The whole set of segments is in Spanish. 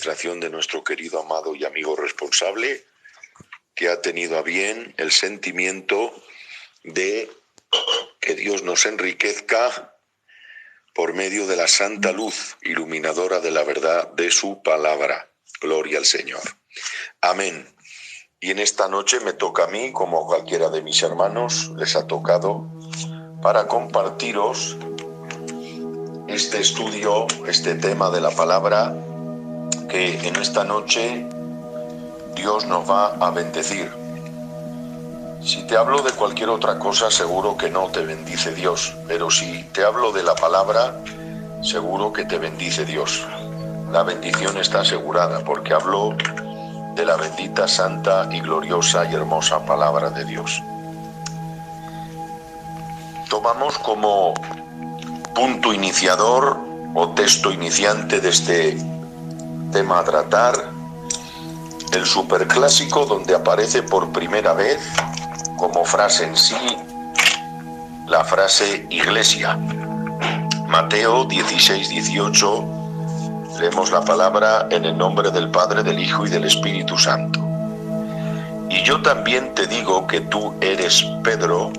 administración de nuestro querido, amado y amigo responsable, que ha tenido a bien el sentimiento de que Dios nos enriquezca por medio de la santa luz iluminadora de la verdad de su palabra. Gloria al Señor. Amén. Y en esta noche me toca a mí, como a cualquiera de mis hermanos les ha tocado, para compartiros este estudio, este tema de la palabra, que en esta noche Dios nos va a bendecir. Si te hablo de cualquier otra cosa, seguro que no te bendice Dios, pero si te hablo de la palabra, seguro que te bendice Dios. La bendición está asegurada, porque hablo de la bendita, santa y gloriosa y hermosa palabra de Dios. Tomamos como punto iniciador o texto iniciante de este tema a tratar el superclásico donde aparece por primera vez como frase en sí la frase iglesia. Mateo 16-18, leemos la palabra: en el nombre del Padre, del Hijo y del Espíritu Santo. Y yo también te digo que tú eres Pedro,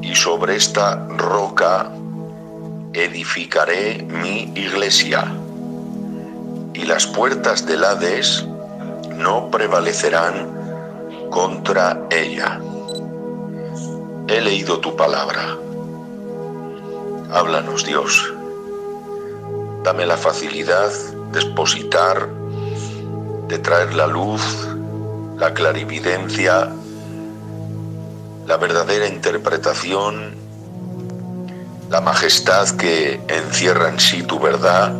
y sobre esta roca edificaré mi iglesia, y las puertas del Hades no prevalecerán contra ella. He leído tu palabra. Háblanos, Dios. Dame la facilidad de expositar, de traer la luz, la clarividencia, la verdadera interpretación, la majestad que encierra en sí tu verdad.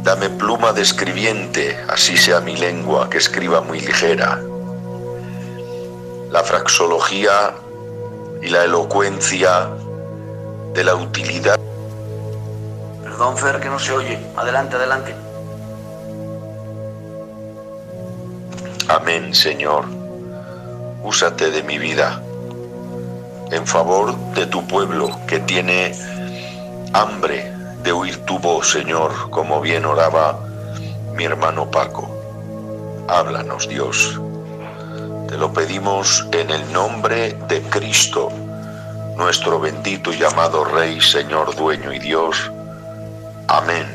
Dame pluma de escribiente, así sea mi lengua, que escriba muy ligera. La fraxología y la elocuencia de la utilidad. Perdón, Fer, que no se oye. Adelante, adelante. Amén, Señor. Úsate de mi vida en favor de tu pueblo que tiene hambre de oír tu voz, Señor, como bien oraba mi hermano Paco. Háblanos, Dios. Te lo pedimos en el nombre de Cristo, nuestro bendito y amado Rey, Señor, Dueño y Dios. Amén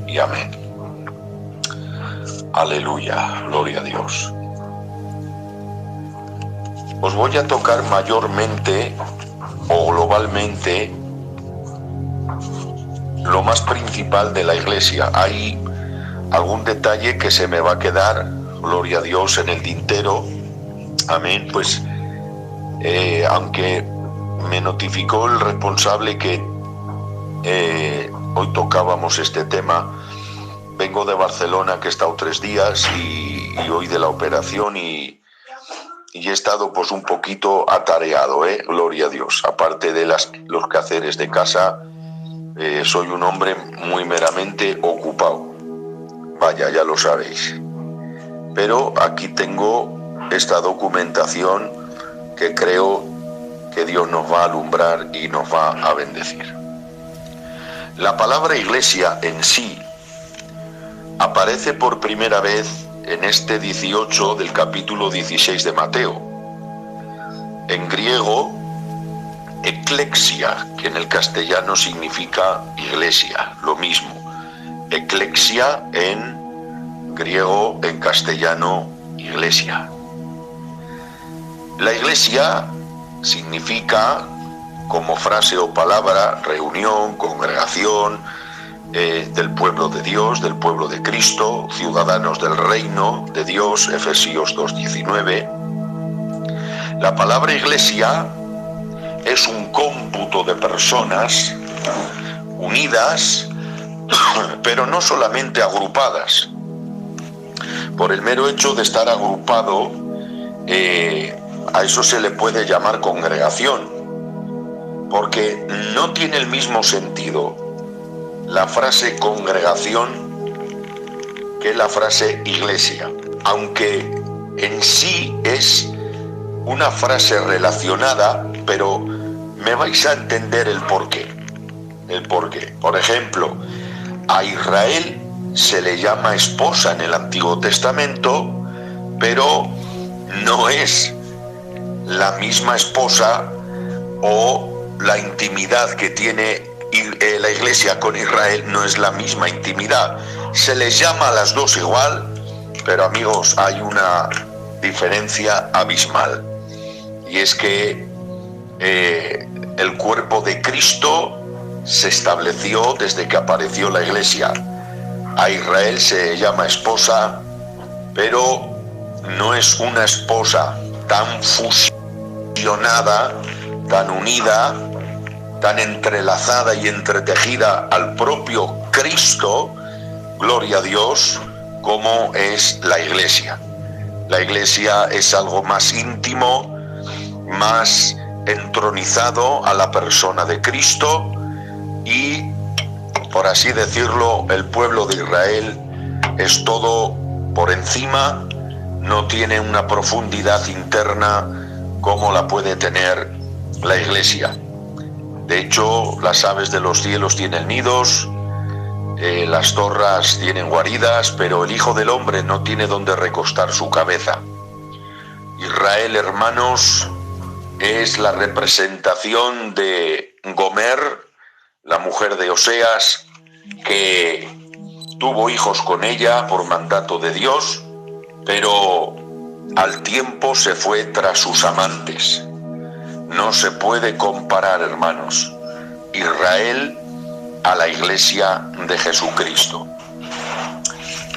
y amén. Aleluya, gloria a Dios. Os voy a tocar mayormente o globalmente lo más principal de la iglesia. Hay algún detalle que se me va a quedar, gloria a Dios, en el tintero. Amén. Pues aunque me notificó el responsable que hoy tocábamos este tema, vengo de Barcelona, que he estado 3 días y hoy de la operación y he estado pues un poquito atareado, gloria a Dios. Aparte de los quehaceres de casa, soy un hombre muy meramente ocupado. Vaya, ya lo sabéis. Pero aquí tengo esta documentación que creo que Dios nos va a alumbrar y nos va a bendecir. La palabra iglesia en sí aparece por primera vez en este 18 del capítulo 16 de Mateo. En griego, eclexia, que en el castellano significa iglesia, lo mismo. Eclexia en griego, en castellano, iglesia. La iglesia significa, como frase o palabra, reunión, congregación del pueblo de Dios, del pueblo de Cristo, ciudadanos del reino de Dios, Efesios 2:19. La palabra iglesia es un cómputo de personas unidas, pero no solamente agrupadas. Por el mero hecho de estar agrupado, a eso se le puede llamar congregación, porque no tiene el mismo sentido la frase congregación que la frase iglesia, aunque en sí es una frase relacionada, pero me vais a entender el porqué. Por ejemplo, a Israel se le llama esposa en el Antiguo Testamento, pero no es la misma esposa o la intimidad que tiene la Iglesia con Israel no es la misma intimidad. Se les llama a las dos igual, pero amigos, hay una diferencia abismal, y es que el cuerpo de Cristo se estableció desde que apareció la Iglesia. A Israel se llama esposa, pero no es una esposa tan fusionada, tan unida, tan entrelazada y entretejida al propio Cristo, gloria a Dios, como es la Iglesia. La Iglesia es algo más íntimo, más entronizado a la persona de Cristo, y, por así decirlo, el pueblo de Israel es todo por encima, no tiene una profundidad interna como la puede tener la Iglesia. De hecho, las aves de los cielos tienen nidos, las torras tienen guaridas, pero el Hijo del Hombre no tiene donde recostar su cabeza. Israel, hermanos, es la representación de Gomer, la mujer de Oseas, que tuvo hijos con ella por mandato de Dios, pero al tiempo se fue tras sus amantes. No se puede comparar, hermanos, Israel a la Iglesia de Jesucristo.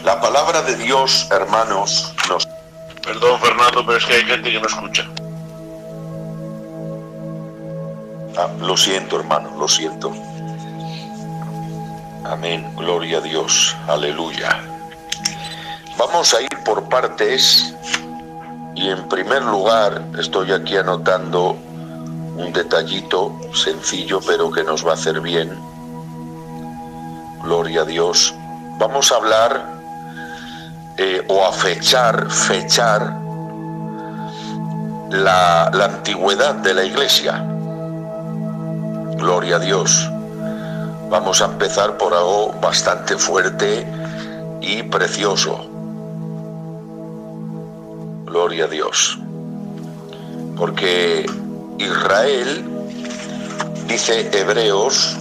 La palabra de Dios, hermanos, nos... Perdón, Fernando, pero es que hay gente que no escucha. Lo siento, hermano, lo siento. Amén, gloria a Dios, aleluya. Vamos a ir por partes, y en primer lugar estoy aquí anotando un detallito sencillo, pero que nos va a hacer bien. Gloria a Dios. Vamos a hablar o a fechar la antigüedad de la Iglesia. Gloria a Dios. Vamos a empezar por algo bastante fuerte y precioso. Gloria a Dios. Porque Israel, dice Hebreos,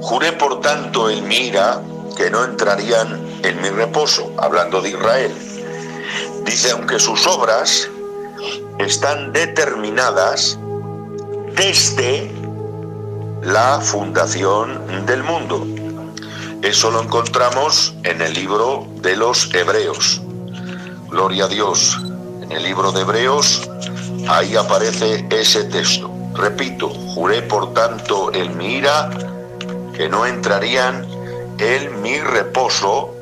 juré por tanto en mi ira que no entrarían en mi reposo, hablando de Israel. Dice, aunque sus obras están determinadas desde la fundación del mundo. Eso lo encontramos en el libro de los Hebreos. Gloria a Dios. En el libro de Hebreos, ahí aparece ese texto. Repito, juré por tanto en mi ira que no entrarían en mi reposo,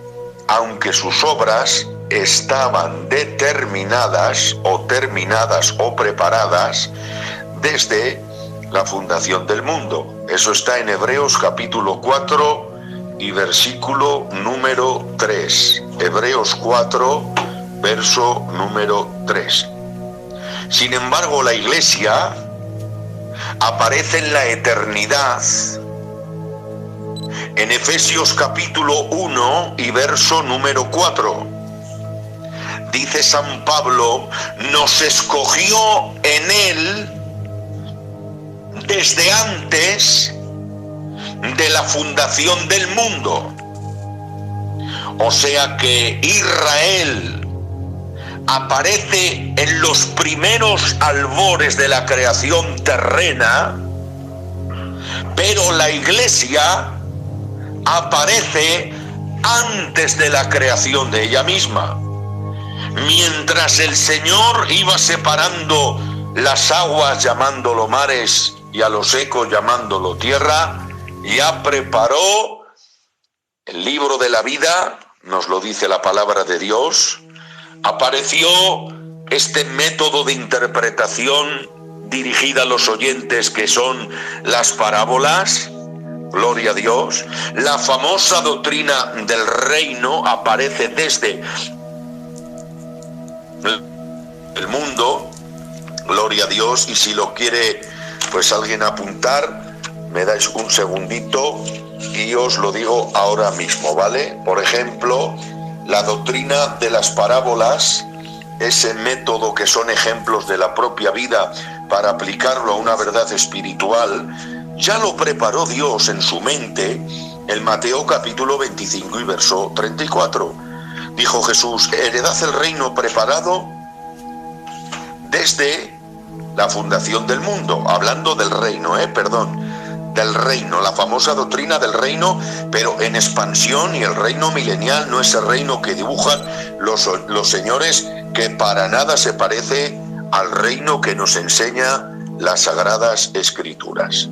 aunque sus obras estaban determinadas o terminadas o preparadas desde la fundación del mundo. Eso está en Hebreos capítulo 4 y versículo número 3. Hebreos 4, verso número 3. Sin embargo, la Iglesia aparece en la eternidad en Efesios capítulo 1 y verso número 4. Dice San Pablo, nos escogió en él desde antes de la fundación del mundo. O sea que Israel aparece en los primeros albores de la creación terrena, pero la Iglesia aparece antes de la creación de ella misma. Mientras el Señor iba separando las aguas llamándolo mares y a lo seco llamándolo tierra, ya preparó el libro de la vida, nos lo dice la palabra de Dios. Apareció este método de interpretación dirigida a los oyentes, que son las parábolas. Gloria a Dios. La famosa doctrina del reino aparece desde el mundo. Gloria a Dios. Y si lo quiere pues alguien apuntar, me dais un segundito y os lo digo ahora mismo, ¿vale? Por ejemplo, la doctrina de las parábolas, ese método que son ejemplos de la propia vida para aplicarlo a una verdad espiritual, ya lo preparó Dios en su mente en Mateo capítulo 25 y verso 34. Dijo Jesús: heredad el reino preparado desde la fundación del mundo, hablando del reino, del reino, la famosa doctrina del reino, pero en expansión, y el reino milenial no es el reino que dibujan los señores, que para nada se parece al reino que nos enseña las Sagradas Escrituras.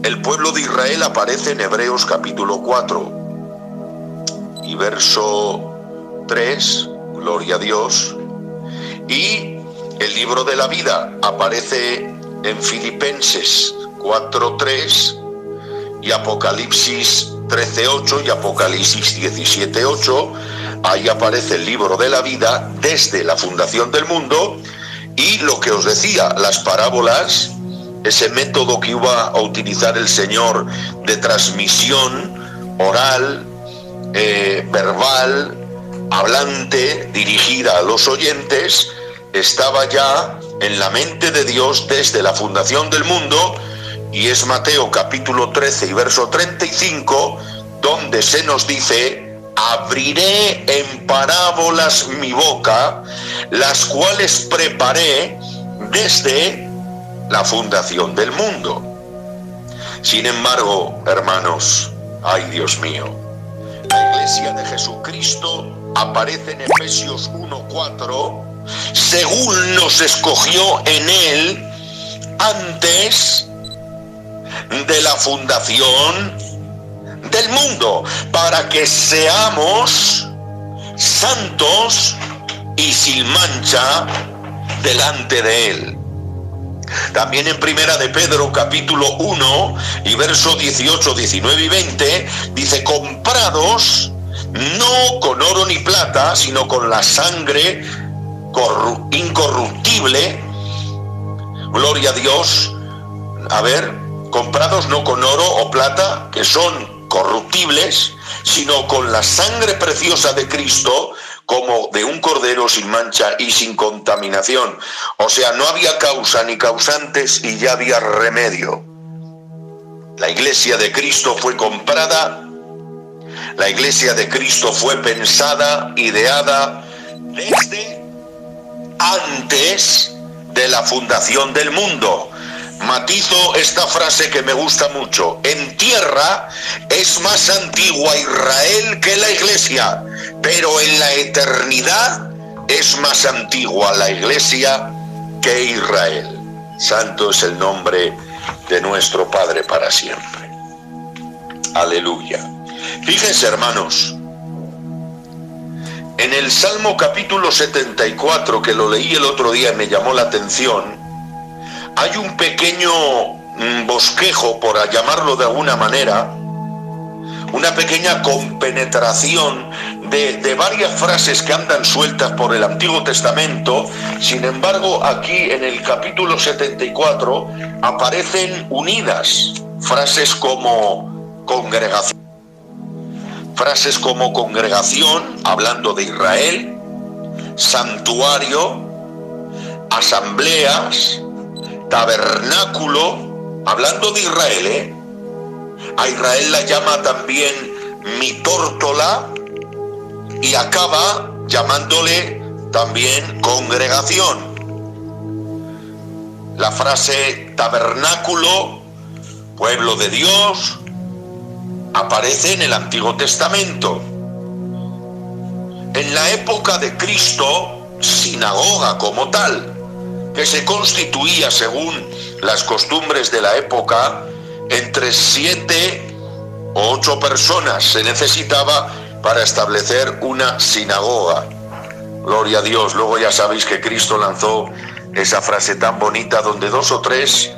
El pueblo de Israel aparece en Hebreos capítulo 4 y verso 3, gloria a Dios, y el libro de la vida aparece en Filipenses 4:3 y Apocalipsis 13:8 y Apocalipsis 17:8. Ahí aparece el libro de la vida desde la fundación del mundo. Y lo que os decía, las parábolas, ese método que iba a utilizar el Señor de transmisión oral, verbal, hablante, dirigida a los oyentes, estaba ya en la mente de Dios desde la fundación del mundo, y es Mateo capítulo 13 y verso 35, donde se nos dice: abriré en parábolas mi boca, las cuales preparé desde la fundación del mundo. Sin embargo, hermanos, ay Dios mío, la iglesia de Jesucristo aparece en Efesios 1:4, según nos escogió en él antes de la fundación del mundo, para que seamos santos y sin mancha delante de él. También en Primera de Pedro capítulo 1 y verso 18, 19 y 20 dice: comprados no con oro ni plata, sino con la sangre incorruptible, gloria a Dios, comprados no con oro o plata, que son corruptibles, sino con la sangre preciosa de Cristo, como de un cordero sin mancha y sin contaminación. O sea, no había causa ni causantes y ya había remedio. La iglesia de Cristo fue comprada, la iglesia de Cristo fue pensada, ideada desde antes de la fundación del mundo. Matizo esta frase que me gusta mucho: en tierra es más antigua Israel que la iglesia, pero en la eternidad es más antigua la iglesia que Israel. Santo es el nombre de nuestro Padre para siempre. Aleluya. Fíjense, hermanos, en el Salmo capítulo 74, que lo leí el otro día y me llamó la atención, hay un pequeño bosquejo, por llamarlo de alguna manera, una pequeña compenetración de varias frases que andan sueltas por el Antiguo Testamento. Sin embargo, aquí en el capítulo 74 aparecen unidas frases como congregación, hablando de Israel, santuario, asambleas, tabernáculo, hablando de Israel, a Israel la llama también mitórtola, y acaba llamándole también congregación. La frase tabernáculo, pueblo de Dios, aparece en el Antiguo Testamento. En la época de Cristo, sinagoga como tal, que se constituía, según las costumbres de la época, entre 7 o 8 personas se necesitaba para establecer una sinagoga. Gloria a Dios. Luego ya sabéis que Cristo lanzó esa frase tan bonita: donde 2 o 3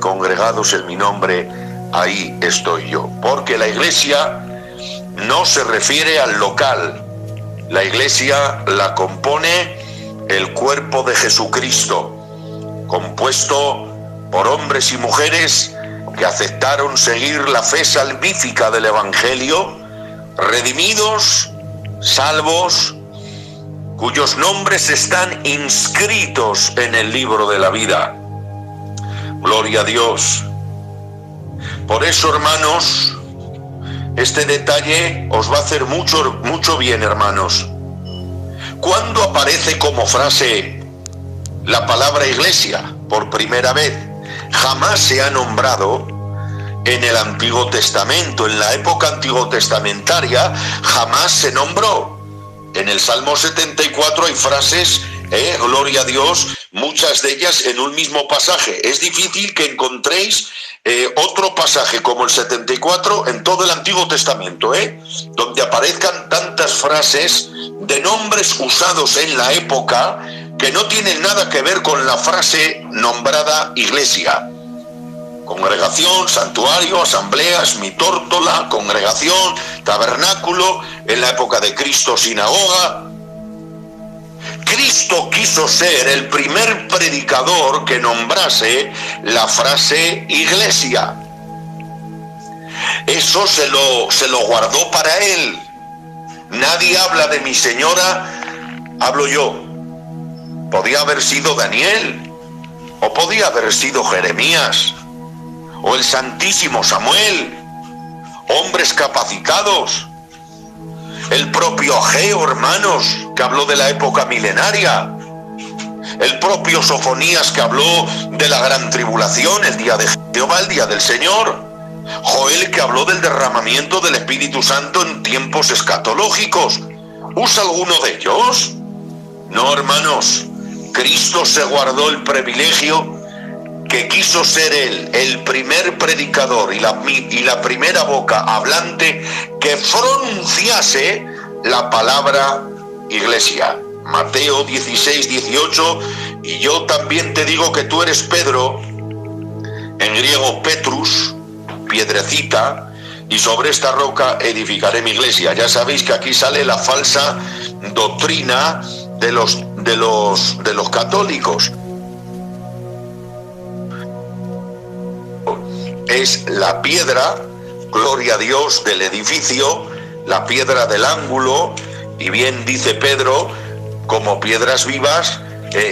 congregados en mi nombre, ahí estoy yo. Porque la iglesia no se refiere al local, la iglesia la compone el cuerpo de Jesucristo, compuesto por hombres y mujeres que aceptaron seguir la fe salvífica del Evangelio, redimidos, salvos, cuyos nombres están inscritos en el libro de la vida. Gloria a Dios. Por eso, hermanos, este detalle os va a hacer mucho bien, hermanos. ¿Cuándo aparece como frase la palabra iglesia? Por primera vez. Jamás se ha nombrado en el Antiguo Testamento. En la época antiguo testamentaria jamás se nombró. En el Salmo 74 hay frases, gloria a Dios, muchas de ellas en un mismo pasaje. Es difícil que encontréis otro pasaje como el 74 en todo el Antiguo Testamento, donde aparezcan tantas frases de nombres usados en la época que no tienen nada que ver con la frase nombrada iglesia. Congregación, santuario, asambleas, mitórtola, congregación, tabernáculo, en la época de Cristo, sinagoga. Cristo quiso ser el primer predicador que nombrase la frase iglesia. Eso se lo guardó para él. Nadie habla de mi señora, hablo yo. Podía haber sido Daniel, o podía haber sido Jeremías, o el Santísimo Samuel, hombres capacitados. El propio Ageo, hermanos, que habló de la época milenaria. El propio Sofonías, que habló de la gran tribulación, el día de Jehová, el día del Señor. Joel, que habló del derramamiento del Espíritu Santo en tiempos escatológicos. ¿Usa alguno de ellos? No, hermanos. Cristo se guardó el privilegio que quiso ser él el primer predicador y la primera boca hablante que pronunciase la palabra iglesia. Mateo 16, 18, y yo también te digo que tú eres Pedro, en griego Petrus, piedrecita, y sobre esta roca edificaré mi iglesia. Ya sabéis que aquí sale la falsa doctrina de los católicos. Es la piedra, gloria a Dios, del edificio, la piedra del ángulo, y bien dice Pedro, como piedras vivas,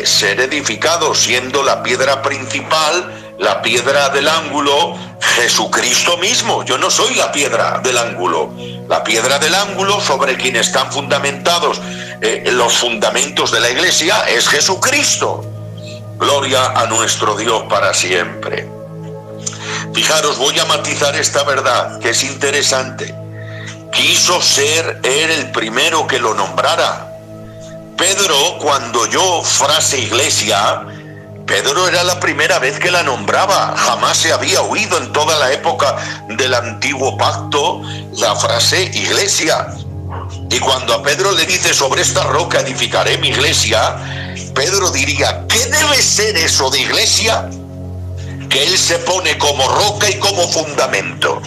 ser edificados, siendo la piedra principal, la piedra del ángulo, Jesucristo mismo. Yo no soy la piedra del ángulo. La piedra del ángulo sobre quien están fundamentados los fundamentos de la iglesia es Jesucristo. Gloria a nuestro Dios para siempre. Fijaros, voy a matizar esta verdad, que es interesante. Quiso ser él el primero que lo nombrara. Pedro, cuando oyó frase iglesia, Pedro era la primera vez que la nombraba. Jamás se había oído en toda la época del antiguo pacto la frase iglesia. Y cuando a Pedro le dice, sobre esta roca edificaré mi iglesia, Pedro diría, ¿qué debe ser eso de iglesia? Que él se pone como roca y como fundamento.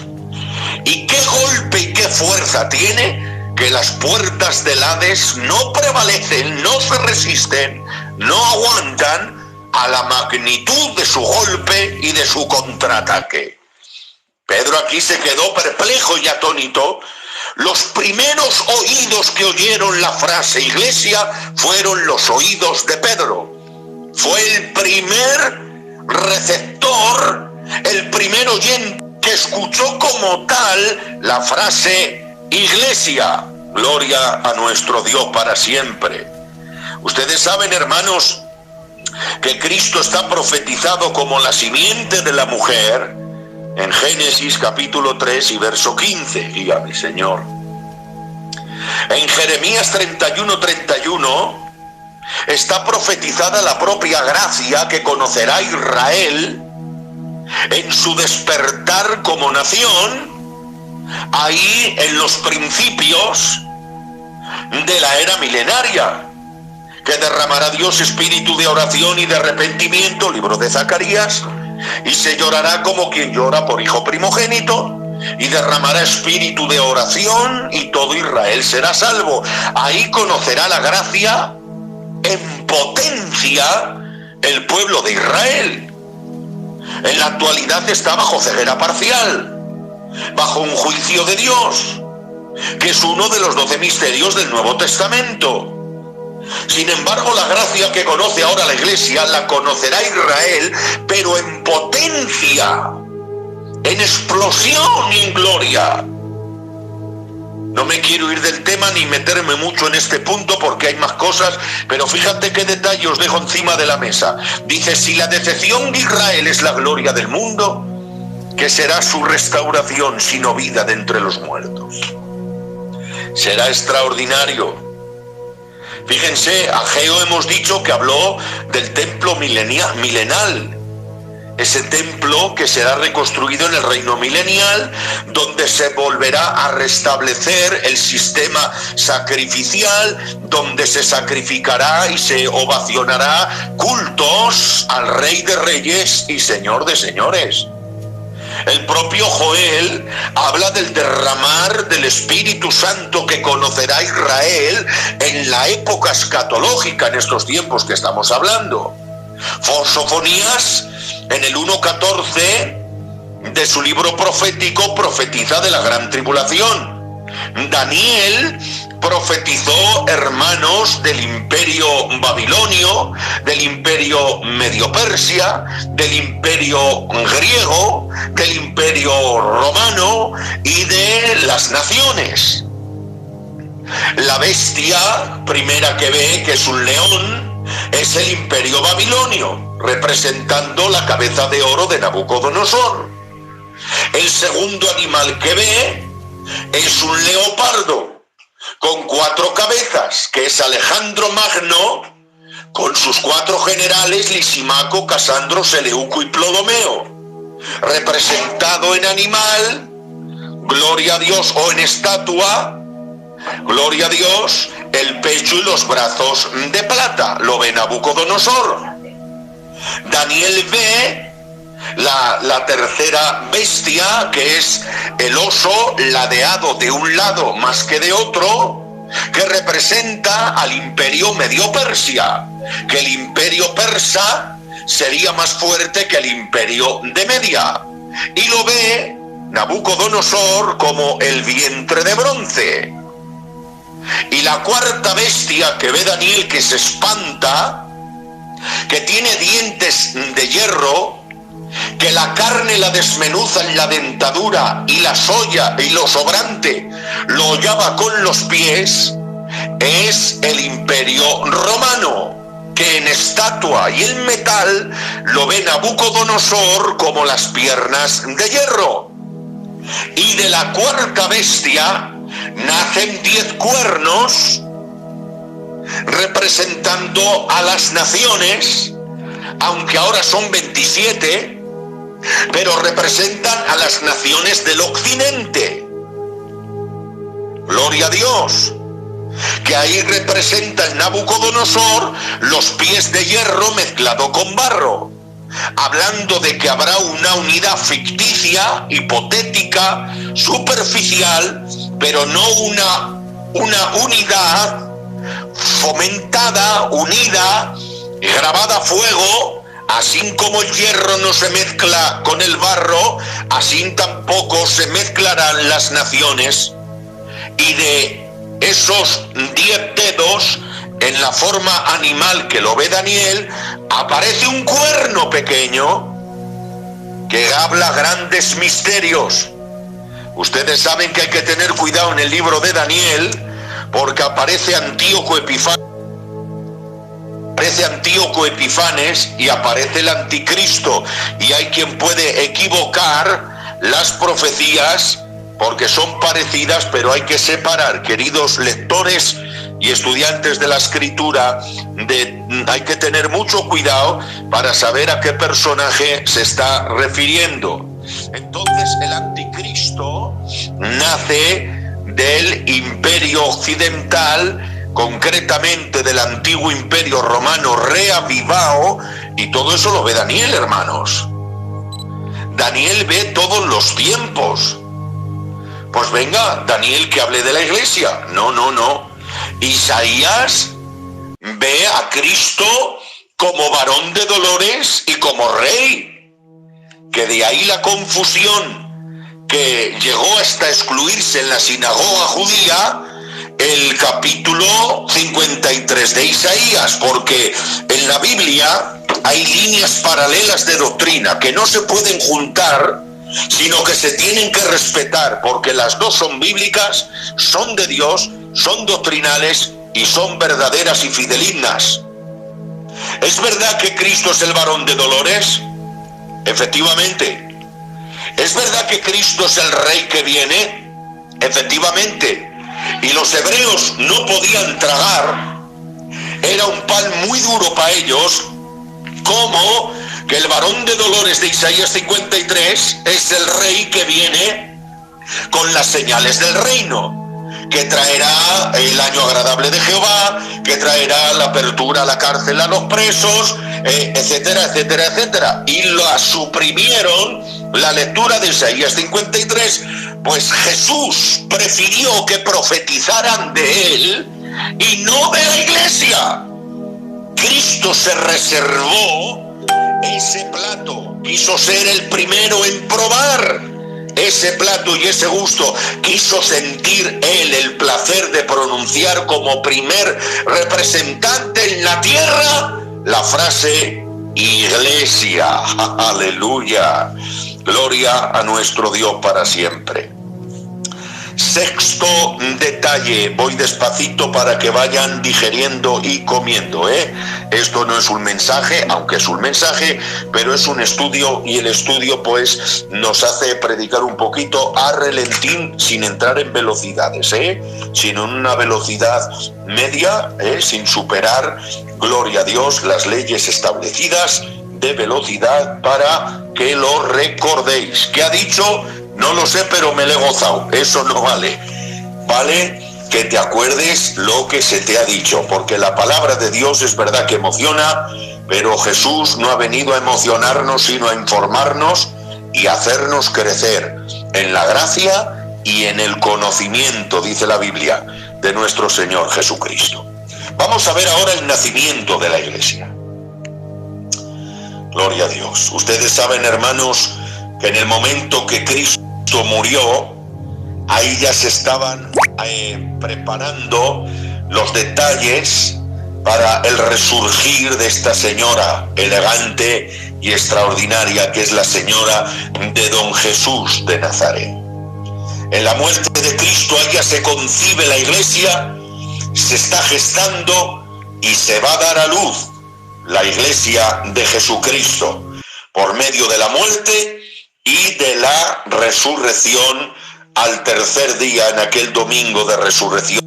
¿Y qué golpe y qué fuerza tiene? Que las puertas del Hades no prevalecen, no se resisten, no aguantan a la magnitud de su golpe y de su contraataque. Pedro aquí se quedó perplejo y atónito. Los primeros oídos que oyeron la frase iglesia fueron los oídos de Pedro. Fue el primer receptor, el primer oyente que escuchó como tal la frase iglesia. Gloria a nuestro Dios para siempre. Ustedes saben, hermanos, que Cristo está profetizado como la simiente de la mujer en Génesis capítulo 3 y verso 15. Guía mi Señor. En Jeremías 31 está profetizada la propia gracia que conocerá Israel en su despertar como nación, ahí en los principios de la era milenaria, que derramará Dios espíritu de oración y de arrepentimiento, libro de Zacarías, y se llorará como quien llora por hijo primogénito, y derramará espíritu de oración y todo Israel será salvo. Ahí conocerá la gracia en potencia el pueblo de Israel. En la actualidad está bajo ceguera parcial, bajo un juicio de Dios, que es uno de los 12 misterios del Nuevo Testamento. Sin embargo, la gracia que conoce ahora la Iglesia la conocerá Israel, pero en potencia, en explosión y en gloria. No me quiero ir del tema ni meterme mucho en este punto porque hay más cosas, pero fíjate qué detalle os dejo encima de la mesa. Dice, si la decepción de Israel es la gloria del mundo, ¿qué será su restauración sino vida de entre los muertos? Será extraordinario. Fíjense, Ageo hemos dicho que habló del templo milenal, ese templo que será reconstruido en el reino milenial, donde se volverá a restablecer el sistema sacrificial, donde se sacrificará y se ovacionará cultos al Rey de Reyes y Señor de Señores. El propio Joel habla del derramar del Espíritu Santo que conocerá Israel en la época escatológica, en estos tiempos que estamos hablando. Sofonías, en el 1:14 de su libro profético, profetiza de la gran tribulación. Daniel profetizó, hermanos, del imperio babilonio, del imperio medio persia, del imperio griego, del imperio romano y de las naciones. La bestia primera que ve, que es un león, es el imperio babilonio, representando la cabeza de oro de Nabucodonosor. El segundo animal que ve es un leopardo con 4 cabezas, que es Alejandro Magno, con sus 4 generales, Lisimaco, Casandro, Seleuco y Ptolomeo, representado en animal, gloria a Dios, o en estatua, gloria a Dios, el pecho y los brazos de plata, lo ve Nabucodonosor. Daniel ve la tercera bestia, que es el oso ladeado de un lado más que de otro, que representa al imperio medio persia, que el imperio persa sería más fuerte que el imperio de Media, y lo ve Nabucodonosor como el vientre de bronce. Y la cuarta bestia que ve Daniel, que se espanta, que tiene dientes de hierro, que la carne la desmenuza en la dentadura y la solla y lo sobrante lo hollaba con los pies, es el imperio romano, que en estatua y en metal lo ve Nabucodonosor como las piernas de hierro. Y de la cuarta bestia nacen 10 cuernos representando a las naciones, aunque ahora son 27, pero representan a las naciones del occidente. Gloria a Dios. Que ahí representa el Nabucodonosor los pies de hierro mezclado con barro, hablando de que habrá una unidad ficticia, hipotética, superficial, pero no una unidad fomentada, unida, grabada a fuego. Así como el hierro no se mezcla con el barro, así tampoco se mezclarán las naciones. Y de esos 10 dedos, en la forma animal que lo ve Daniel, aparece un cuerno pequeño que habla grandes misterios. Ustedes saben que hay que tener cuidado en el libro de Daniel, porque aparece Antíoco Epifanes y aparece el anticristo, y hay quien puede equivocar las profecías porque son parecidas, pero hay que separar, queridos lectores y estudiantes de la escritura, hay que tener mucho cuidado para saber a qué personaje se está refiriendo. Entonces el anticristo nace del imperio occidental, concretamente del antiguo imperio romano reavivado, y todo eso lo ve Daniel, hermanos. Daniel ve todos los tiempos. Pues venga, Daniel que hable de la iglesia. No. Isaías ve a Cristo como varón de dolores y como rey. que de ahí la confusión que llegó hasta excluirse en la sinagoga judía el capítulo 53 de Isaías, porque en la Biblia hay líneas paralelas de doctrina que no se pueden juntar, sino que se tienen que respetar, porque las dos son bíblicas, son de Dios, son doctrinales y son verdaderas y fidelignas. ¿Es verdad que Cristo es el varón de dolores? Efectivamente. ¿Es verdad que Cristo es el Rey que viene? Efectivamente. Y los hebreos no podían tragar, era un pan muy duro para ellos, como que el varón de dolores de Isaías 53 es el Rey que viene con las señales del reino, que traerá el año agradable de Jehová, que traerá la apertura a la cárcel a los presos, etcétera, etcétera, etcétera. Y la suprimieron, la lectura de Isaías 53, pues Jesús prefirió que profetizaran de él y no de la iglesia. Cristo se reservó ese plato, quiso ser el primero en probar ese plato y ese gusto, quiso sentir él el placer de pronunciar como primer representante en la tierra la frase iglesia. Aleluya, gloria a nuestro Dios para siempre. Sexto detalle, voy despacito para que vayan digeriendo y comiendo, Esto no es un mensaje, aunque es un mensaje, pero es un estudio, y el estudio pues nos hace predicar un poquito a relentín, sin entrar en velocidades, sino en una velocidad media, sin superar, gloria a Dios, las leyes establecidas de velocidad, para que lo recordéis. ¿Qué ha dicho? No lo sé, pero me lo he gozado. Eso no vale. Vale que te acuerdes lo que se te ha dicho, porque la palabra de Dios es verdad que emociona, pero Jesús no ha venido a emocionarnos, sino a informarnos y hacernos crecer en la gracia y en el conocimiento, dice la Biblia, de nuestro Señor Jesucristo. Vamos a ver ahora el nacimiento de la iglesia. Gloria a Dios. Ustedes saben, hermanos, que en el momento que Cristo murió, ahí ya se estaban preparando los detalles para el resurgir de esta señora elegante y extraordinaria, que es la señora de don Jesús de Nazaret. En la muerte de Cristo, ahí ya se concibe la iglesia, se está gestando y se va a dar a luz la iglesia de Jesucristo por medio de la muerte y de la resurrección al tercer día, en aquel domingo de resurrección.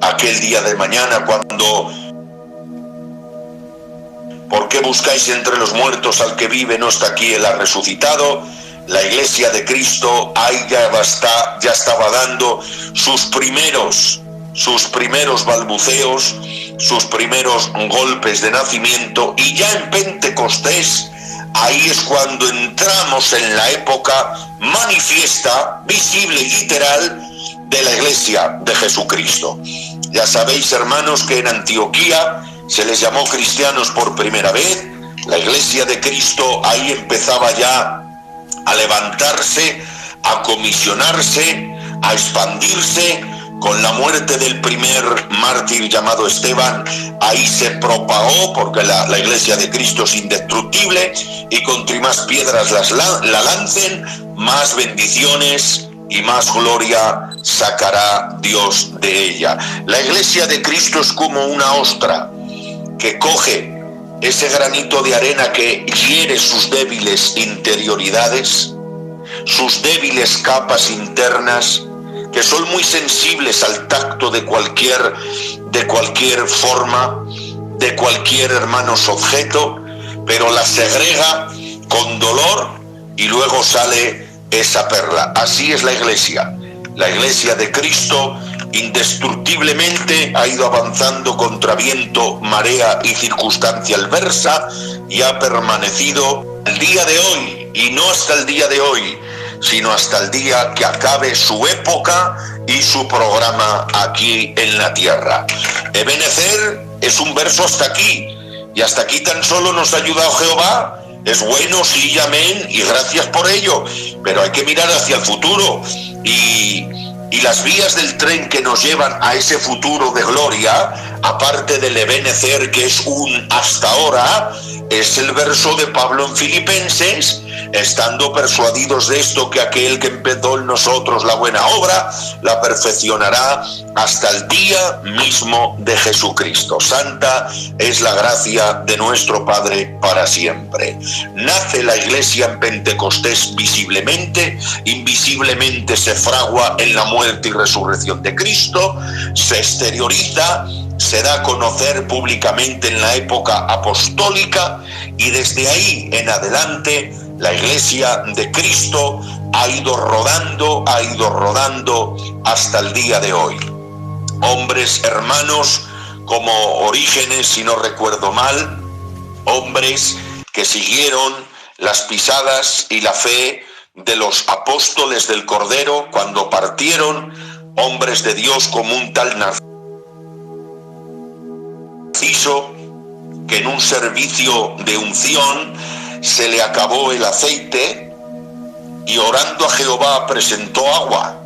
Aquel día de mañana, cuando ¿por qué buscáis entre los muertos al que vive? No está aquí, él ha resucitado. La iglesia de Cristo ahí ya estaba dando sus primeros balbuceos, sus primeros golpes de nacimiento, y ya en Pentecostés, ahí es cuando entramos en la época manifiesta, visible y literal de la iglesia de Jesucristo. Ya sabéis, hermanos, que en Antioquía se les llamó cristianos por primera vez. La iglesia de Cristo ahí empezaba ya a levantarse, a comisionarse, a expandirse. Con la muerte del primer mártir llamado Esteban, ahí se propagó, porque la iglesia de Cristo es indestructible, y contra más piedras la lancen, más bendiciones y más gloria sacará Dios de ella. La iglesia de Cristo es como una ostra que coge ese granito de arena que hiere sus débiles interioridades, sus débiles capas internas, que son muy sensibles al tacto de cualquier forma, de cualquier, hermanos, objeto, pero la segrega con dolor y luego sale esa perla. Así es la iglesia. La iglesia de Cristo indestructiblemente ha ido avanzando contra viento, marea y circunstancia adversa, y ha permanecido el día de hoy, y no hasta el día de hoy, sino hasta el día que acabe su época y su programa aquí en la tierra. Ebenezer es un verso hasta aquí, y hasta aquí tan solo nos ha ayudado Jehová. Es bueno, sí, amén, y gracias por ello, pero hay que mirar hacia el futuro, y las vías del tren que nos llevan a ese futuro de gloria, aparte del Ebenecer, que es un hasta ahora, es el verso de Pablo en Filipenses: estando persuadidos de esto, que aquel que empezó en nosotros la buena obra, la perfeccionará hasta el día mismo de Jesucristo. Santa es la gracia de nuestro Padre para siempre. Nace la Iglesia en Pentecostés visiblemente, invisiblemente se fragua en la muerte y resurrección de Cristo, se exterioriza, se da a conocer públicamente en la época apostólica, y desde ahí en adelante la Iglesia de Cristo ha ido rodando hasta el día de hoy. Hombres hermanos como Orígenes, si no recuerdo mal, hombres que siguieron las pisadas y la fe de los apóstoles del Cordero cuando partieron, hombres de Dios como un tal Narciso, que en un servicio de unción se le acabó el aceite y orando a Jehová presentó agua,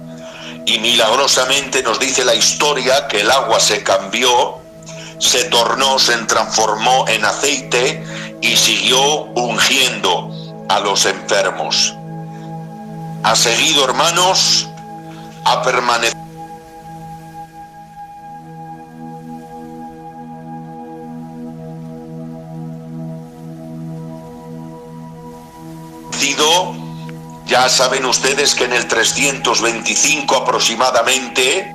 y milagrosamente nos dice la historia que el agua se cambió, se tornó, se transformó en aceite y siguió ungiendo a los enfermos. Ha seguido, hermanos, ha permanecido Ya saben ustedes que en el 325 aproximadamente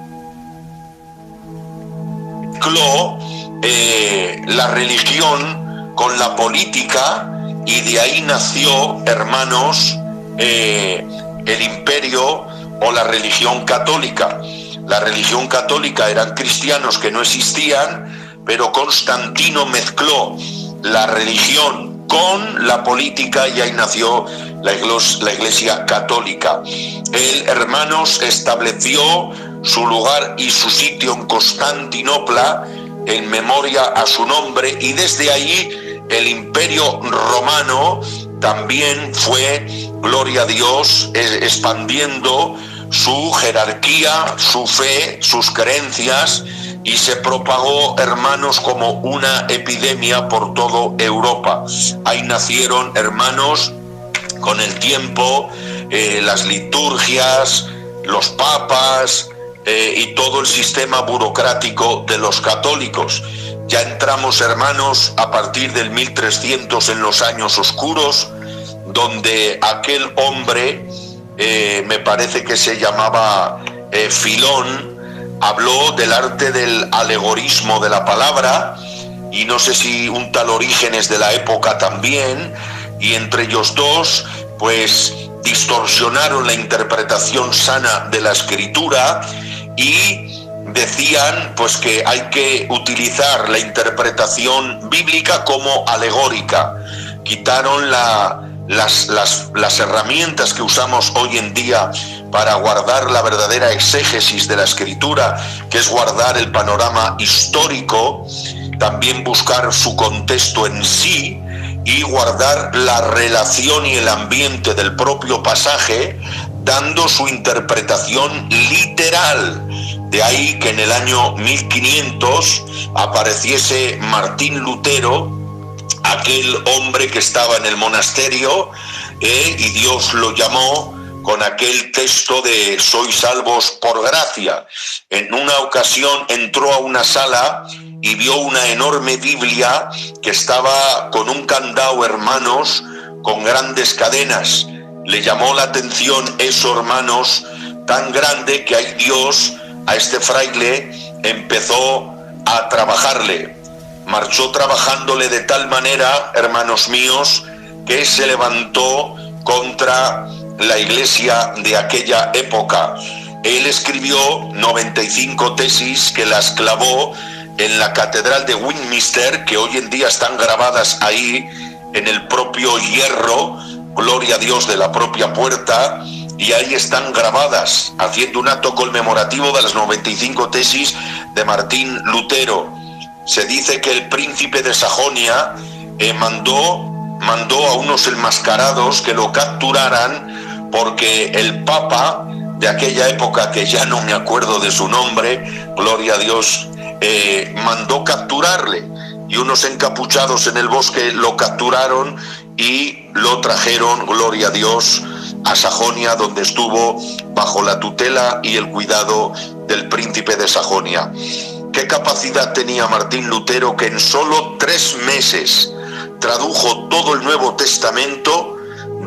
la religión con la política, y de ahí nació, hermanos, el imperio o la religión católica. La religión católica eran cristianos que no existían, pero Constantino mezcló la religión con la política y ahí nació la Iglesia católica. Él, hermanos, estableció su lugar y su sitio en Constantinopla en memoria a su nombre, y desde ahí el imperio romano también fue, gloria a Dios, expandiendo su jerarquía, su fe, sus creencias, y se propagó, hermanos, como una epidemia por toda Europa. Ahí nacieron, hermanos, con el tiempo, las liturgias, los papas y todo el sistema burocrático de los católicos. Ya entramos, hermanos, a partir del 1300 en los años oscuros, donde aquel hombre, me parece que se llamaba Filón, habló del arte del alegorismo de la palabra, y no sé si un tal Orígenes de la época también, y entre ellos dos pues distorsionaron la interpretación sana de la escritura y decían pues que hay que utilizar la interpretación bíblica como alegórica. Quitaron las herramientas que usamos hoy en día para guardar la verdadera exégesis de la escritura, que es guardar el panorama histórico, también buscar su contexto en sí y guardar la relación y el ambiente del propio pasaje, dando su interpretación literal. De ahí que en el año 1500 apareciese Martín Lutero, aquel hombre que estaba en el monasterio, y Dios lo llamó con aquel texto de sois salvos por gracia. En una ocasión entró a una sala y vio una enorme Biblia que estaba con un candado, hermanos, con grandes cadenas. Le llamó la atención eso, hermanos, tan grande que ahí Dios a este fraile empezó a trabajarle. Marchó trabajándole de tal manera, hermanos míos, que se levantó contra la iglesia de aquella época. Él escribió 95 tesis que las clavó en la catedral de Westminster, que hoy en día están grabadas ahí en el propio hierro, gloria a Dios, de la propia puerta, y ahí están grabadas, haciendo un acto conmemorativo de las 95 tesis de Martín Lutero. se dice que el príncipe de Sajonia mandó a unos enmascarados que lo capturaran, porque el papa de aquella época, que ya no me acuerdo de su nombre, gloria a Dios, mandó capturarle, y unos encapuchados en el bosque lo capturaron y lo trajeron, gloria a Dios, a Sajonia, donde estuvo bajo la tutela y el cuidado del príncipe de Sajonia. ¿Qué capacidad tenía Martín Lutero, que en solo 3 meses tradujo todo el Nuevo Testamento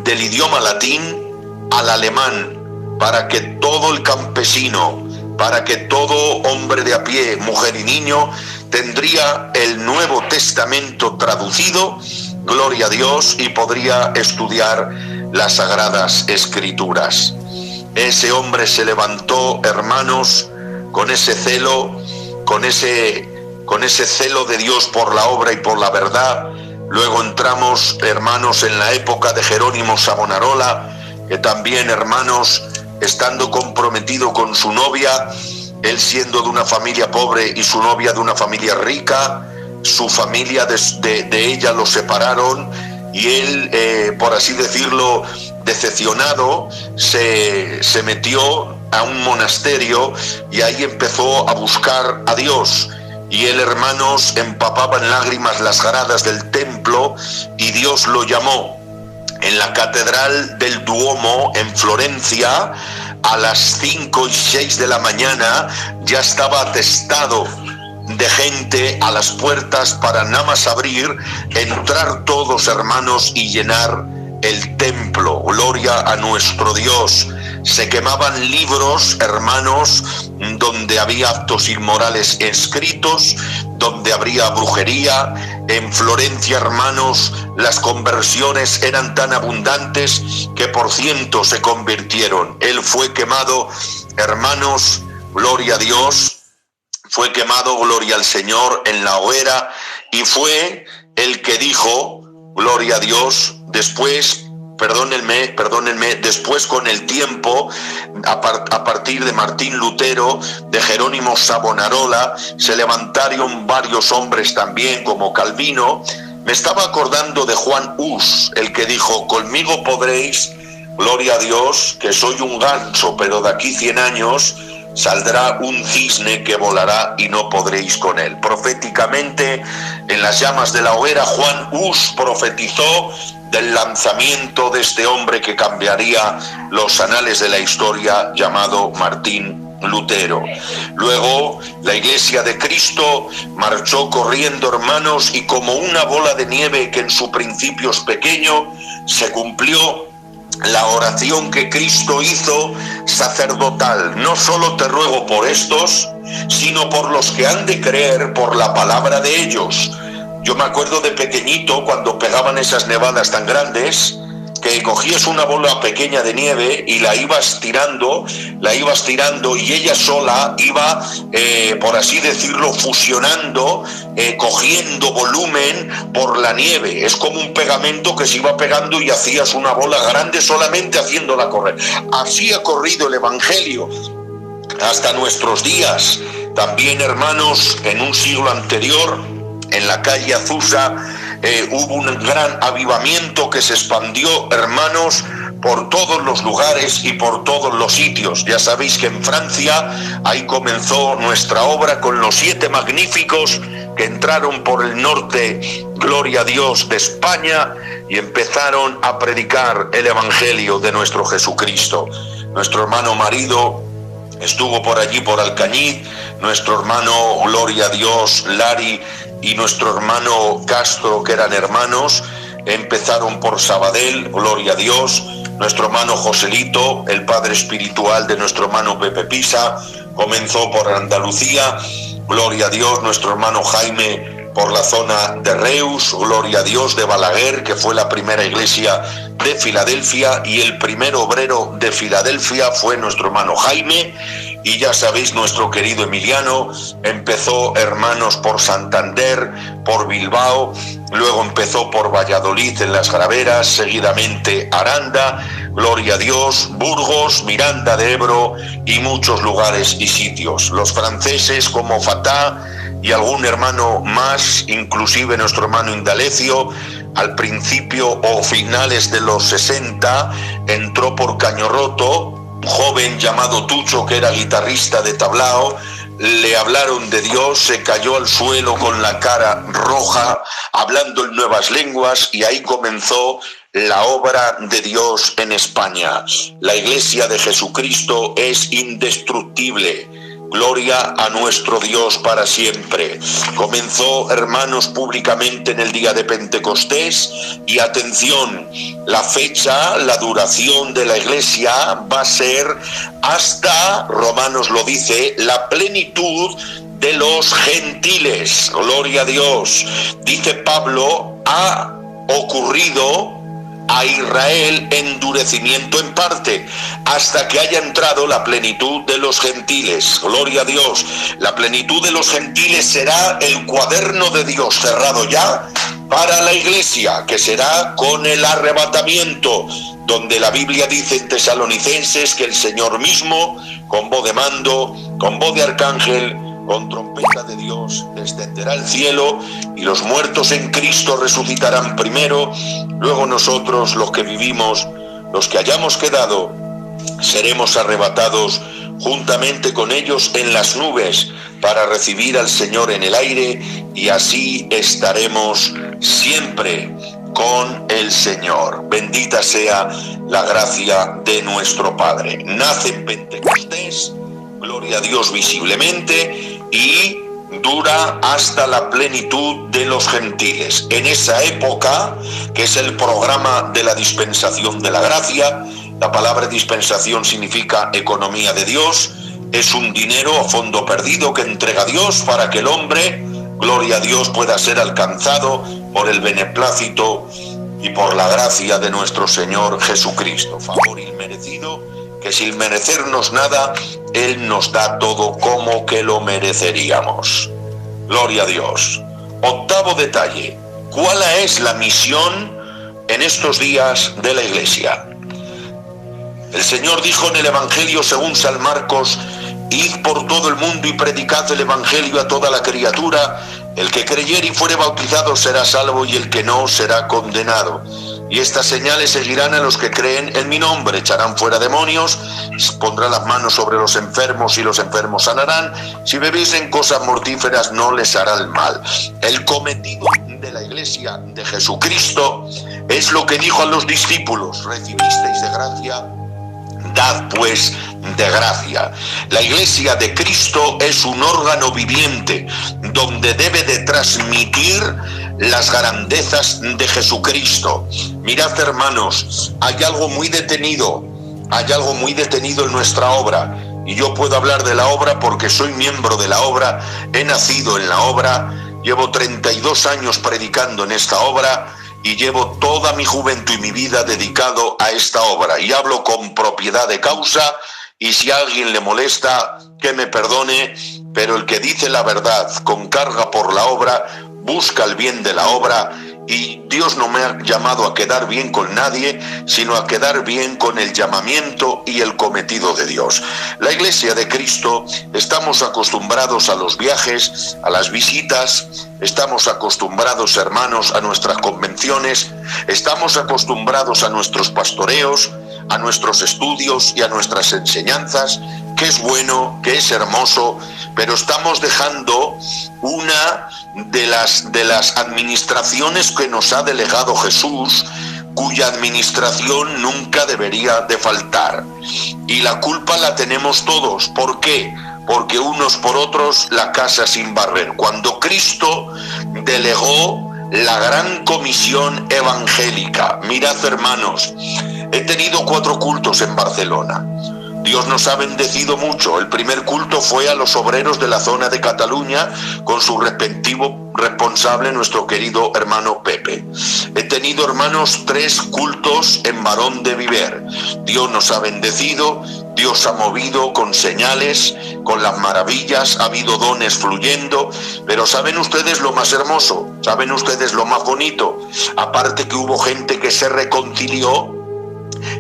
del idioma latín al alemán, para que todo el campesino, para que todo hombre de a pie, mujer y niño, tendría el Nuevo Testamento traducido, gloria a Dios, y podría estudiar las Sagradas Escrituras? Ese hombre se levantó, hermanos, con ese celo, con ese celo de Dios por la obra y por la verdad. Luego entramos, hermanos, en la época de Jerónimo Savonarola, que también, hermanos, estando comprometido con su novia, él siendo de una familia pobre y su novia de una familia rica, su familia de ella lo separaron, y él, por así decirlo, decepcionado, se metió a un monasterio y ahí empezó a buscar a Dios. Y él, hermanos, empapaba en lágrimas las gradas del templo, y Dios lo llamó. En la catedral del Duomo en Florencia, a las 5 y 6 de la mañana, ya estaba atestado de gente a las puertas para nada más abrir, entrar todos, hermanos, y llenar el templo. Gloria a nuestro Dios. Se quemaban libros, hermanos, donde había actos inmorales escritos, donde habría brujería. En Florencia, hermanos, las conversiones eran tan abundantes que por cientos se convirtieron. Él fue quemado, hermanos, gloria a Dios, fue quemado, gloria al Señor, en la hoguera, y fue el que dijo, gloria a Dios, después, perdónenme, después, con el tiempo, a partir de Martín Lutero, de Jerónimo Savonarola, se levantaron varios hombres también, como Calvino. Me estaba acordando de Juan Hus, el que dijo, conmigo podréis, gloria a Dios, que soy un ganso, pero de aquí 100 años saldrá un cisne que volará y no podréis con él. Proféticamente, en las llamas de la hoguera, Juan Hus profetizó del lanzamiento de este hombre que cambiaría los anales de la historia, llamado Martín Lutero. Luego la Iglesia de Cristo marchó corriendo, hermanos, y como una bola de nieve que en su principio es pequeño, se cumplió la oración que Cristo hizo sacerdotal. No solo te ruego por estos, sino por los que han de creer por la palabra de ellos. Yo me acuerdo de pequeñito, cuando pegaban esas nevadas tan grandes, que cogías una bola pequeña de nieve y la ibas tirando, y ella sola iba, por así decirlo, fusionando, cogiendo volumen por la nieve. Es como un pegamento que se iba pegando y hacías una bola grande solamente haciéndola correr. Así ha corrido el Evangelio hasta nuestros días. También, hermanos, en un siglo anterior, en la calle Azusa, hubo un gran avivamiento que se expandió, hermanos, por todos los lugares y por todos los sitios. Ya sabéis que en Francia, ahí comenzó nuestra obra con los 7 magníficos que entraron por el norte, gloria a Dios, de España, y empezaron a predicar el Evangelio de nuestro Jesucristo. Nuestro hermano marido estuvo por allí, por Alcañiz, nuestro hermano, gloria a Dios, Lari, y nuestro hermano Castro, que eran hermanos, empezaron por Sabadell, gloria a Dios. Nuestro hermano Joselito, el padre espiritual de nuestro hermano Pepe Pisa, comenzó por Andalucía, gloria a Dios. Nuestro hermano Jaime por la zona de Reus, gloria a Dios, de Balaguer, que fue la primera iglesia de Filadelfia, y el primer obrero de Filadelfia fue nuestro hermano Jaime. y ya sabéis, nuestro querido Emiliano empezó, hermanos, por Santander, por Bilbao, luego empezó por Valladolid en las Graveras, seguidamente Aranda, gloria a Dios, Burgos, Miranda de Ebro y muchos lugares y sitios. Los franceses como Fatah y algún hermano más, inclusive nuestro hermano Indalecio, al principio o finales de los 60, entró por Cañorroto, un joven llamado Tucho, que era guitarrista de tablao. Le hablaron de Dios, se cayó al suelo con la cara roja, hablando en nuevas lenguas, y ahí comenzó la obra de Dios en España. La Iglesia de Jesucristo es indestructible. Gloria a nuestro Dios para siempre. Comenzó, hermanos, públicamente en el día de Pentecostés, y atención, la fecha, la duración de la Iglesia va a ser hasta, Romanos lo dice, la plenitud de los gentiles. Gloria a Dios. Dice Pablo, ha ocurrido a Israel endurecimiento en parte, hasta que haya entrado la plenitud de los gentiles. Gloria a Dios. La plenitud de los gentiles será el cuaderno de Dios cerrado ya para la Iglesia, que será con el arrebatamiento, donde la Biblia dice en Tesalonicenses que el Señor mismo, con voz de mando, con voz de arcángel, con trompeta de Dios, descenderá al cielo, y los muertos en Cristo resucitarán primero. Luego nosotros, los que vivimos, los que hayamos quedado, seremos arrebatados juntamente con ellos en las nubes para recibir al Señor en el aire, y así estaremos siempre con el Señor. Bendita sea la gracia de nuestro Padre. Nace en Pentecostés, gloria a Dios, visiblemente, y dura hasta la plenitud de los gentiles. En esa época, que es el programa de la dispensación de la gracia, la palabra dispensación significa economía de Dios, es un dinero a fondo perdido que entrega Dios para que el hombre, gloria a Dios, pueda ser alcanzado por el beneplácito y por la gracia de nuestro Señor Jesucristo. Favor inmerecido, que sin merecernos nada, Él nos da todo como que lo mereceríamos. Gloria a Dios. Octavo detalle. ¿Cuál es la misión en estos días de la Iglesia? El Señor dijo en el Evangelio según San Marcos: id por todo el mundo y predicad el Evangelio a toda la criatura. El que creyere y fuere bautizado será salvo, y el que no será condenado. Y estas señales seguirán a los que creen en mi nombre: echarán fuera demonios, pondrán las manos sobre los enfermos y los enfermos sanarán. Si bebiesen cosas mortíferas no les hará el mal. El cometido de la Iglesia de Jesucristo es lo que dijo a los discípulos: recibisteis de gracia, dad pues de gracia. La Iglesia de Cristo es un órgano viviente donde debe de transmitir las grandezas de Jesucristo. Mirad, hermanos, hay algo muy detenido en nuestra obra, y yo puedo hablar de la obra porque soy miembro de la obra, he nacido en la obra, llevo 32 años predicando en esta obra, y llevo toda mi juventud y mi vida dedicado a esta obra, y hablo con propiedad de causa, y si a alguien le molesta, que me perdone, pero el que dice la verdad con carga por la obra, busca el bien de la obra, y Dios no me ha llamado a quedar bien con nadie, sino a quedar bien con el llamamiento y el cometido de Dios. La Iglesia de Cristo, estamos acostumbrados a los viajes, a las visitas, estamos acostumbrados, hermanos, a nuestras convenciones, estamos acostumbrados a nuestros pastoreos, a nuestros estudios y a nuestras enseñanzas, que es bueno, que es hermoso, pero estamos dejando una de las administraciones que nos ha delegado Jesús, cuya administración nunca debería de faltar. Y la culpa la tenemos todos. ¿Por qué? Porque unos por otros la casa sin barrer. Cuando Cristo delegó la gran comisión evangélica, mirad, hermanos, he tenido 4 cultos en Barcelona. Dios nos ha bendecido mucho. El primer culto fue a los obreros de la zona de Cataluña, con su respectivo responsable, nuestro querido hermano Pepe. He tenido, hermanos, 3 cultos en Barón de Viver. Dios nos ha bendecido, Dios ha movido con señales, con las maravillas, ha habido dones fluyendo, pero ¿saben ustedes lo más hermoso? ¿Saben ustedes lo más bonito? Aparte que hubo gente que se reconcilió,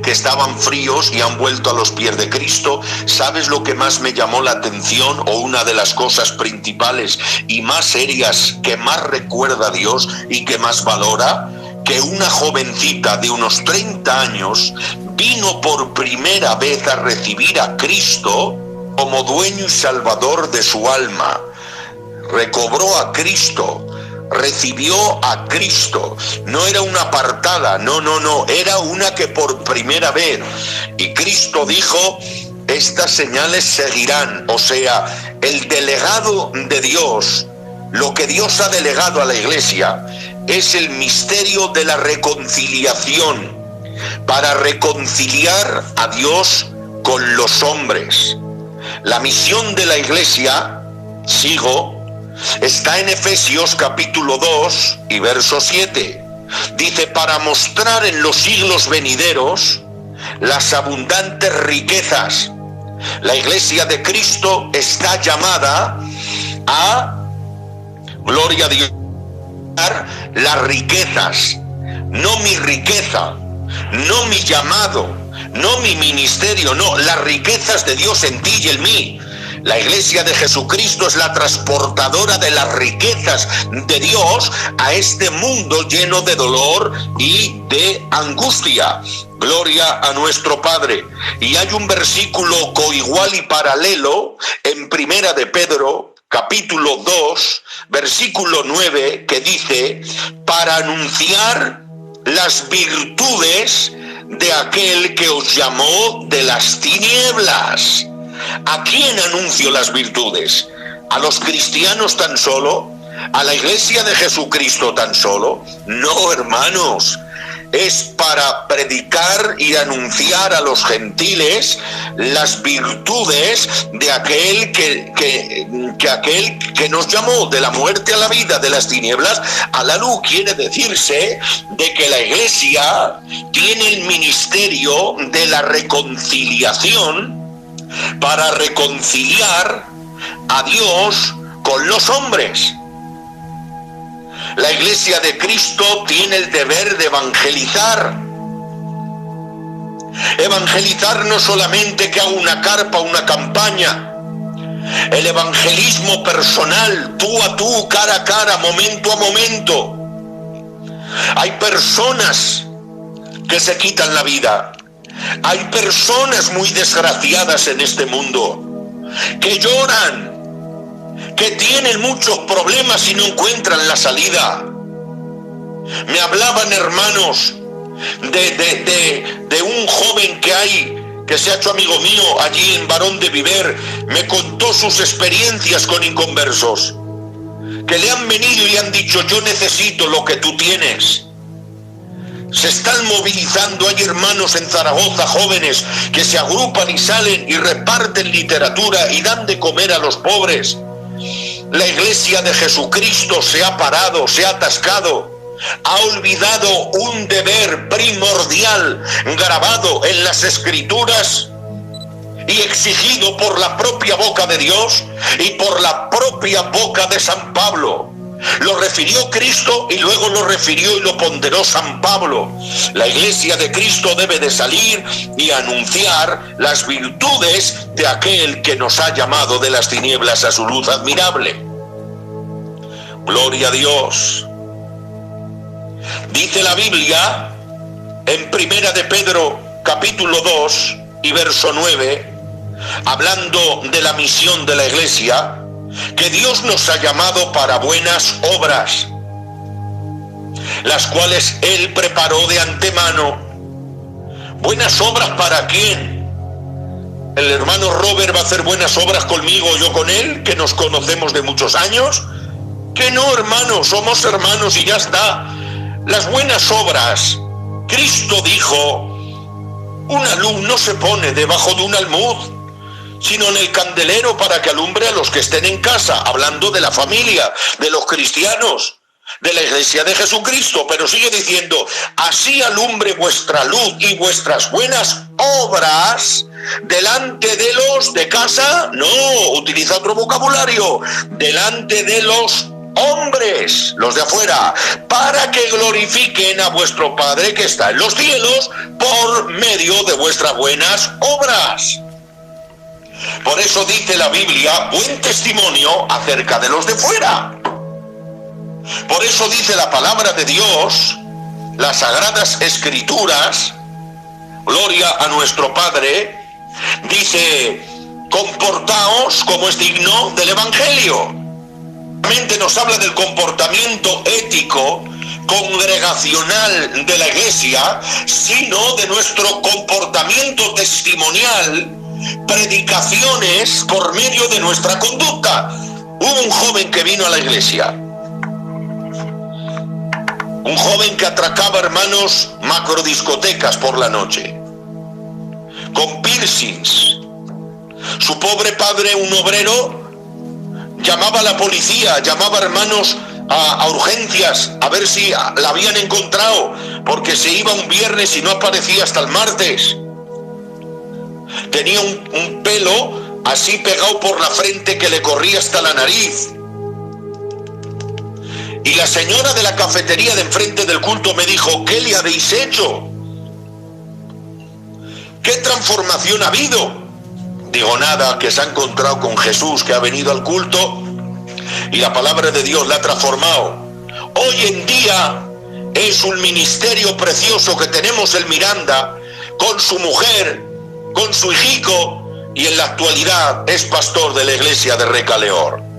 que estaban fríos y han vuelto a los pies de Cristo. ¿Sabes lo que más me llamó la atención, o una de las cosas principales y más serias que más recuerda a Dios y que más valora? Que una jovencita de unos 30 años vino por primera vez a recibir a Cristo como dueño y salvador de su alma. Recobró a Cristo, recibió a Cristo. No era una apartada, no, era una que por primera vez. Y Cristo dijo: estas señales seguirán. O sea, el delegado de Dios, lo que Dios ha delegado a la iglesia, es el misterio de la reconciliación, para reconciliar a Dios con los hombres. La misión de la iglesia, está en Efesios capítulo 2 y verso 7. Dice: para mostrar en los siglos venideros las abundantes riquezas. La iglesia de Cristo está llamada a, gloria a Dios, las riquezas, no mi riqueza, no mi llamado, no mi ministerio, no, las riquezas de Dios en ti y en mí. La iglesia de Jesucristo es la transportadora de las riquezas de Dios a este mundo lleno de dolor y de angustia. Gloria a nuestro Padre. Y hay un versículo coigual y paralelo en Primera de Pedro, capítulo 2, versículo 9, que dice: para anunciar las virtudes de aquel que os llamó de las tinieblas. ¿A quién anuncio las virtudes? ¿A los cristianos tan solo? ¿A la iglesia de Jesucristo tan solo? No, hermanos. Es para predicar y anunciar a los gentiles las virtudes de aquel que nos llamó de la muerte a la vida, de las tinieblas a la luz. Quiere decirse de que la iglesia tiene el ministerio de la reconciliación, para reconciliar a Dios con los hombres. La iglesia de Cristo tiene el deber de evangelizar. Evangelizar no solamente que haga una carpa, una campaña. El evangelismo personal, tú a tú, cara a cara, momento a momento. Hay personas que se quitan la vida. Hay personas muy desgraciadas en este mundo, que lloran, que tienen muchos problemas y no encuentran la salida. Me hablaban, hermanos, de un joven que se ha hecho amigo mío allí en Barón de Viver. Me contó sus experiencias con inconversos, que le han venido y le han dicho: yo necesito lo que tú tienes. Se están movilizando, hay hermanos en Zaragoza, jóvenes, que se agrupan y salen y reparten literatura y dan de comer a los pobres. La iglesia de Jesucristo se ha parado, se ha atascado, ha olvidado un deber primordial grabado en las Escrituras y exigido por la propia boca de Dios y por la propia boca de San Pablo. Lo refirió Cristo y luego lo refirió y lo ponderó San Pablo. La iglesia de Cristo debe de salir y anunciar las virtudes de aquel que nos ha llamado de las tinieblas a su luz admirable. Gloria a Dios. Dice la Biblia en Primera de Pedro capítulo 2 y verso 9, hablando de la misión de la iglesia, que Dios nos ha llamado para buenas obras, las cuales Él preparó de antemano. ¿Buenas obras para quién? El hermano Robert va a hacer buenas obras conmigo, yo con él, que nos conocemos de muchos años. Que no, hermanos, somos hermanos y ya está. Las buenas obras, Cristo dijo: una luz no se pone debajo de un almud, sino en el candelero, para que alumbre a los que estén en casa, hablando de la familia, de los cristianos. de la iglesia de Jesucristo, pero sigue diciendo, así alumbre vuestra luz y vuestras buenas obras delante de los de casa, no, utiliza otro vocabulario, delante de los hombres, los de afuera, para que glorifiquen a vuestro Padre que está en los cielos por medio de vuestras buenas obras. Por eso dice la Biblia, buen testimonio acerca de los de fuera. Por eso dice la palabra de Dios, las sagradas escrituras, gloria a nuestro Padre, dice, comportaos como es digno del Evangelio. Realmente nos habla del comportamiento ético, congregacional de la iglesia, sino de nuestro comportamiento testimonial, predicaciones por medio de nuestra conducta. Hubo un joven que vino a la iglesia, un joven que atracaba, hermanos, macrodiscotecas por la noche, con piercings. Su pobre padre, un obrero, llamaba a la policía, llamaba, hermanos, a urgencias, a ver si la habían encontrado, porque se iba un viernes y no aparecía hasta el martes. Tenía un pelo así pegado por la frente que le corría hasta la nariz. Y la señora de la cafetería de enfrente del culto me dijo, ¿qué le habéis hecho? ¿Qué transformación ha habido? Digo, nada, que se ha encontrado con Jesús, que ha venido al culto y la palabra de Dios la ha transformado. Hoy en día es un ministerio precioso que tenemos en Miranda, con su mujer, con su hijico, y en la actualidad es pastor de la iglesia de Recaleor.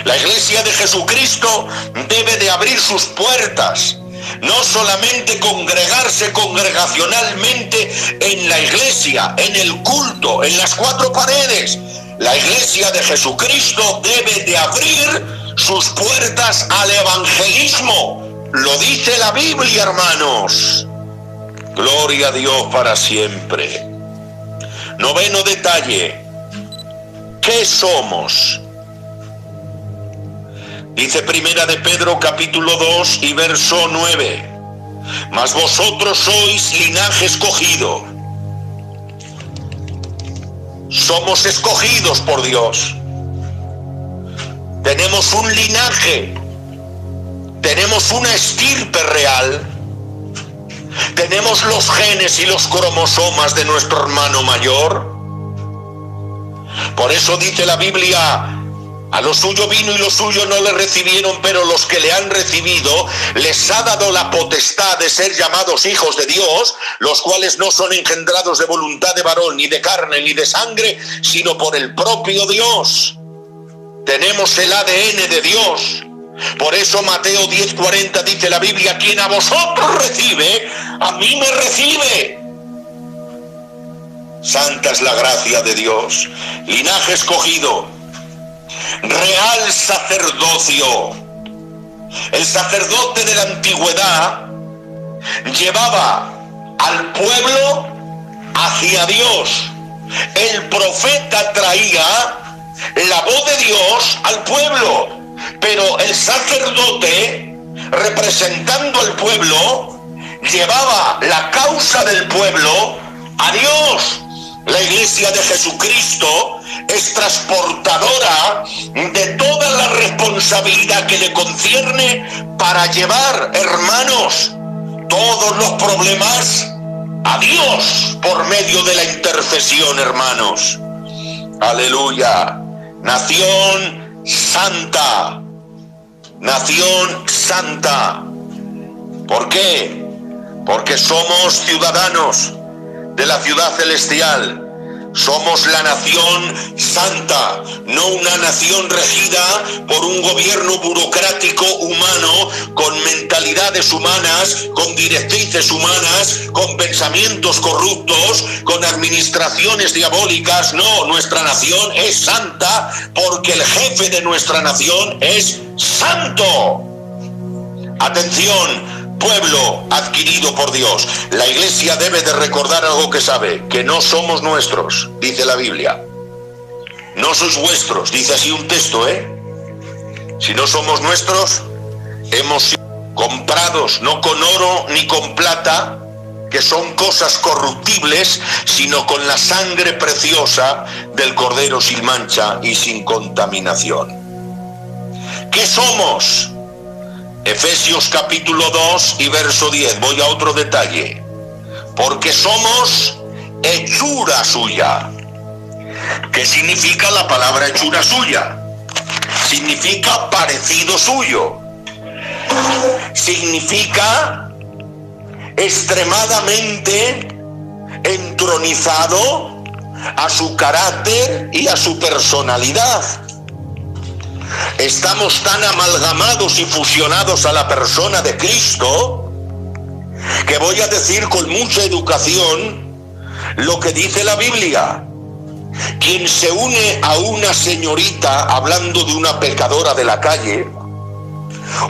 La iglesia de Jesucristo debe de abrir sus puertas, no solamente congregarse congregacionalmente en la iglesia, en el culto, en las cuatro paredes. La iglesia de Jesucristo debe de abrir sus puertas al evangelismo. Lo dice la Biblia, hermanos. Gloria a Dios para siempre. Noveno detalle. ¿Qué somos? Dice Primera de Pedro capítulo 2 y verso 9. Mas vosotros sois linaje escogido. Somos escogidos por Dios. Tenemos un linaje. Tenemos una estirpe real. Tenemos los genes y los cromosomas de nuestro hermano mayor. Por eso dice la Biblia, a lo suyo vino y los suyos no le recibieron, pero los que le han recibido les ha dado la potestad de ser llamados hijos de Dios, los cuales no son engendrados de voluntad de varón, ni de carne, ni de sangre, sino por el propio Dios. Tenemos el ADN de Dios. Por eso Mateo 10:40 dice la Biblia, quien a vosotros recibe, a mí me recibe. Santa es la gracia de Dios. Linaje escogido. Real sacerdocio. El sacerdote de la antigüedad llevaba al pueblo hacia Dios. El profeta traía la voz de Dios al pueblo, pero el sacerdote, representando al pueblo, llevaba la causa del pueblo a Dios. La iglesia de Jesucristo es transportadora de toda la responsabilidad que le concierne para llevar, hermanos, todos los problemas a Dios por medio de la intercesión, hermanos. Aleluya. Nación santa. Nación santa. ¿Por qué? Porque somos ciudadanos de la ciudad celestial. Somos la nación santa, no una nación regida por un gobierno burocrático humano, con mentalidades humanas, con directrices humanas, con pensamientos corruptos, con administraciones diabólicas. No, nuestra nación es santa porque el jefe de nuestra nación es santo. Atención, pueblo adquirido por Dios. La iglesia debe de recordar algo que sabe, que no somos nuestros, dice la Biblia. No sois vuestros, dice así un texto, Si no somos nuestros, hemos sido comprados no con oro ni con plata, que son cosas corruptibles, sino con la sangre preciosa del Cordero sin mancha y sin contaminación. ¿Qué somos? Efesios capítulo 2 y verso 10. Voy a otro detalle. Porque somos hechura suya. ¿Qué significa la palabra hechura suya? Significa parecido suyo. Significa extremadamente entronizado a su carácter y a su personalidad. Estamos tan amalgamados y fusionados a la persona de Cristo que voy a decir con mucha educación lo que dice la Biblia. Quien se une a una señorita, hablando de una pecadora de la calle,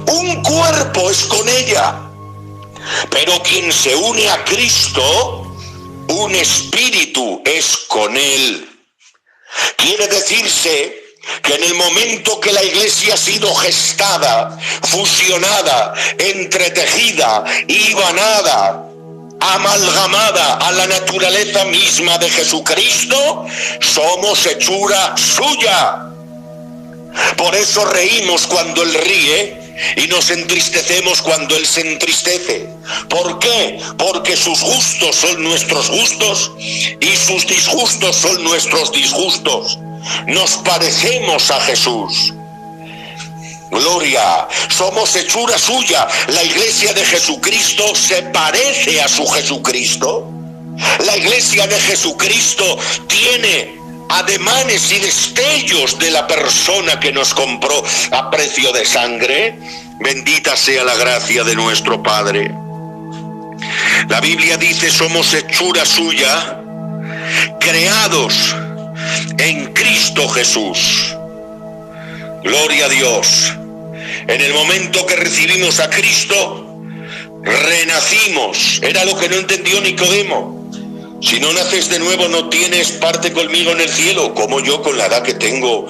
un cuerpo es con ella. Pero quien se une a Cristo, un espíritu es con él. Quiere decirse que en el momento que la iglesia ha sido gestada, fusionada, entretejida, hibanada, amalgamada a la naturaleza misma de Jesucristo, somos hechura suya. Por eso reímos cuando Él ríe y nos entristecemos cuando Él se entristece. ¿Por qué? Porque sus gustos son nuestros gustos y sus disgustos son nuestros disgustos. Nos parecemos a Jesús. Gloria, somos hechura suya. La iglesia de Jesucristo se parece a su Jesucristo. La iglesia de Jesucristo tiene ademanes y destellos de la persona que nos compró a precio de sangre. Bendita sea la gracia de nuestro Padre. La Biblia dice: somos hechura suya, creados en Cristo Jesús. Gloria a Dios. En el momento que recibimos a Cristo, renacimos. Era lo que no entendió Nicodemo. Si no naces de nuevo, no tienes parte conmigo en el cielo. ¿Cómo yo, con la edad que tengo,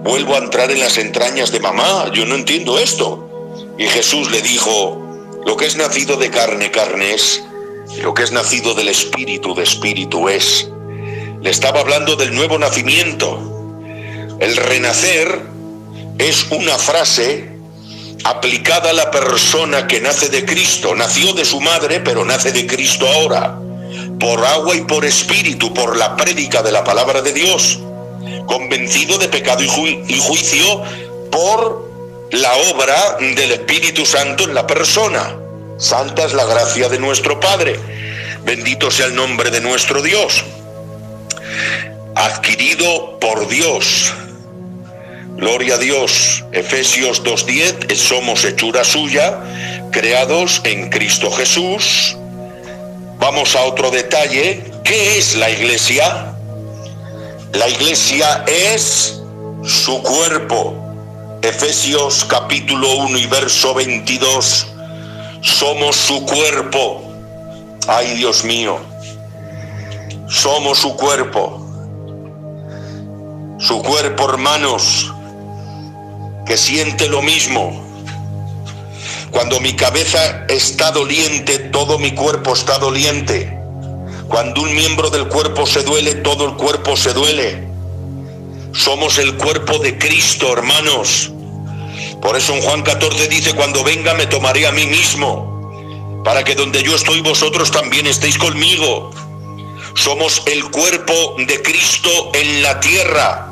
vuelvo a entrar en las entrañas de mamá? Yo no entiendo esto. Y Jesús le dijo: lo que es nacido de carne, carne es. Lo que es nacido del espíritu, de espíritu es. Le estaba hablando del nuevo nacimiento. El renacer es una frase aplicada a la persona que nace de Cristo. Nació de su madre, pero nace de Cristo ahora. Por agua y por espíritu, por la prédica de la palabra de Dios. Convencido de pecado y juicio por la obra del Espíritu Santo en la persona. Santa es la gracia de nuestro Padre. Bendito sea el nombre de nuestro Dios. Adquirido por Dios. Gloria a Dios. Efesios 2:10, somos hechura suya, creados en Cristo Jesús. Vamos a otro detalle. ¿Qué es la iglesia? La iglesia es su cuerpo. Efesios capítulo 1 y verso 22. Somos su cuerpo. Ay, Dios mío. Somos su cuerpo. Su cuerpo, hermanos, que siente lo mismo. Cuando mi cabeza está doliente, todo mi cuerpo está doliente. Cuando un miembro del cuerpo se duele, todo el cuerpo se duele. Somos el cuerpo de Cristo, hermanos. Por eso en Juan 14 dice: cuando venga me tomaré a mí mismo, para que donde yo estoy vosotros también estéis conmigo. Somos el cuerpo de Cristo en la tierra.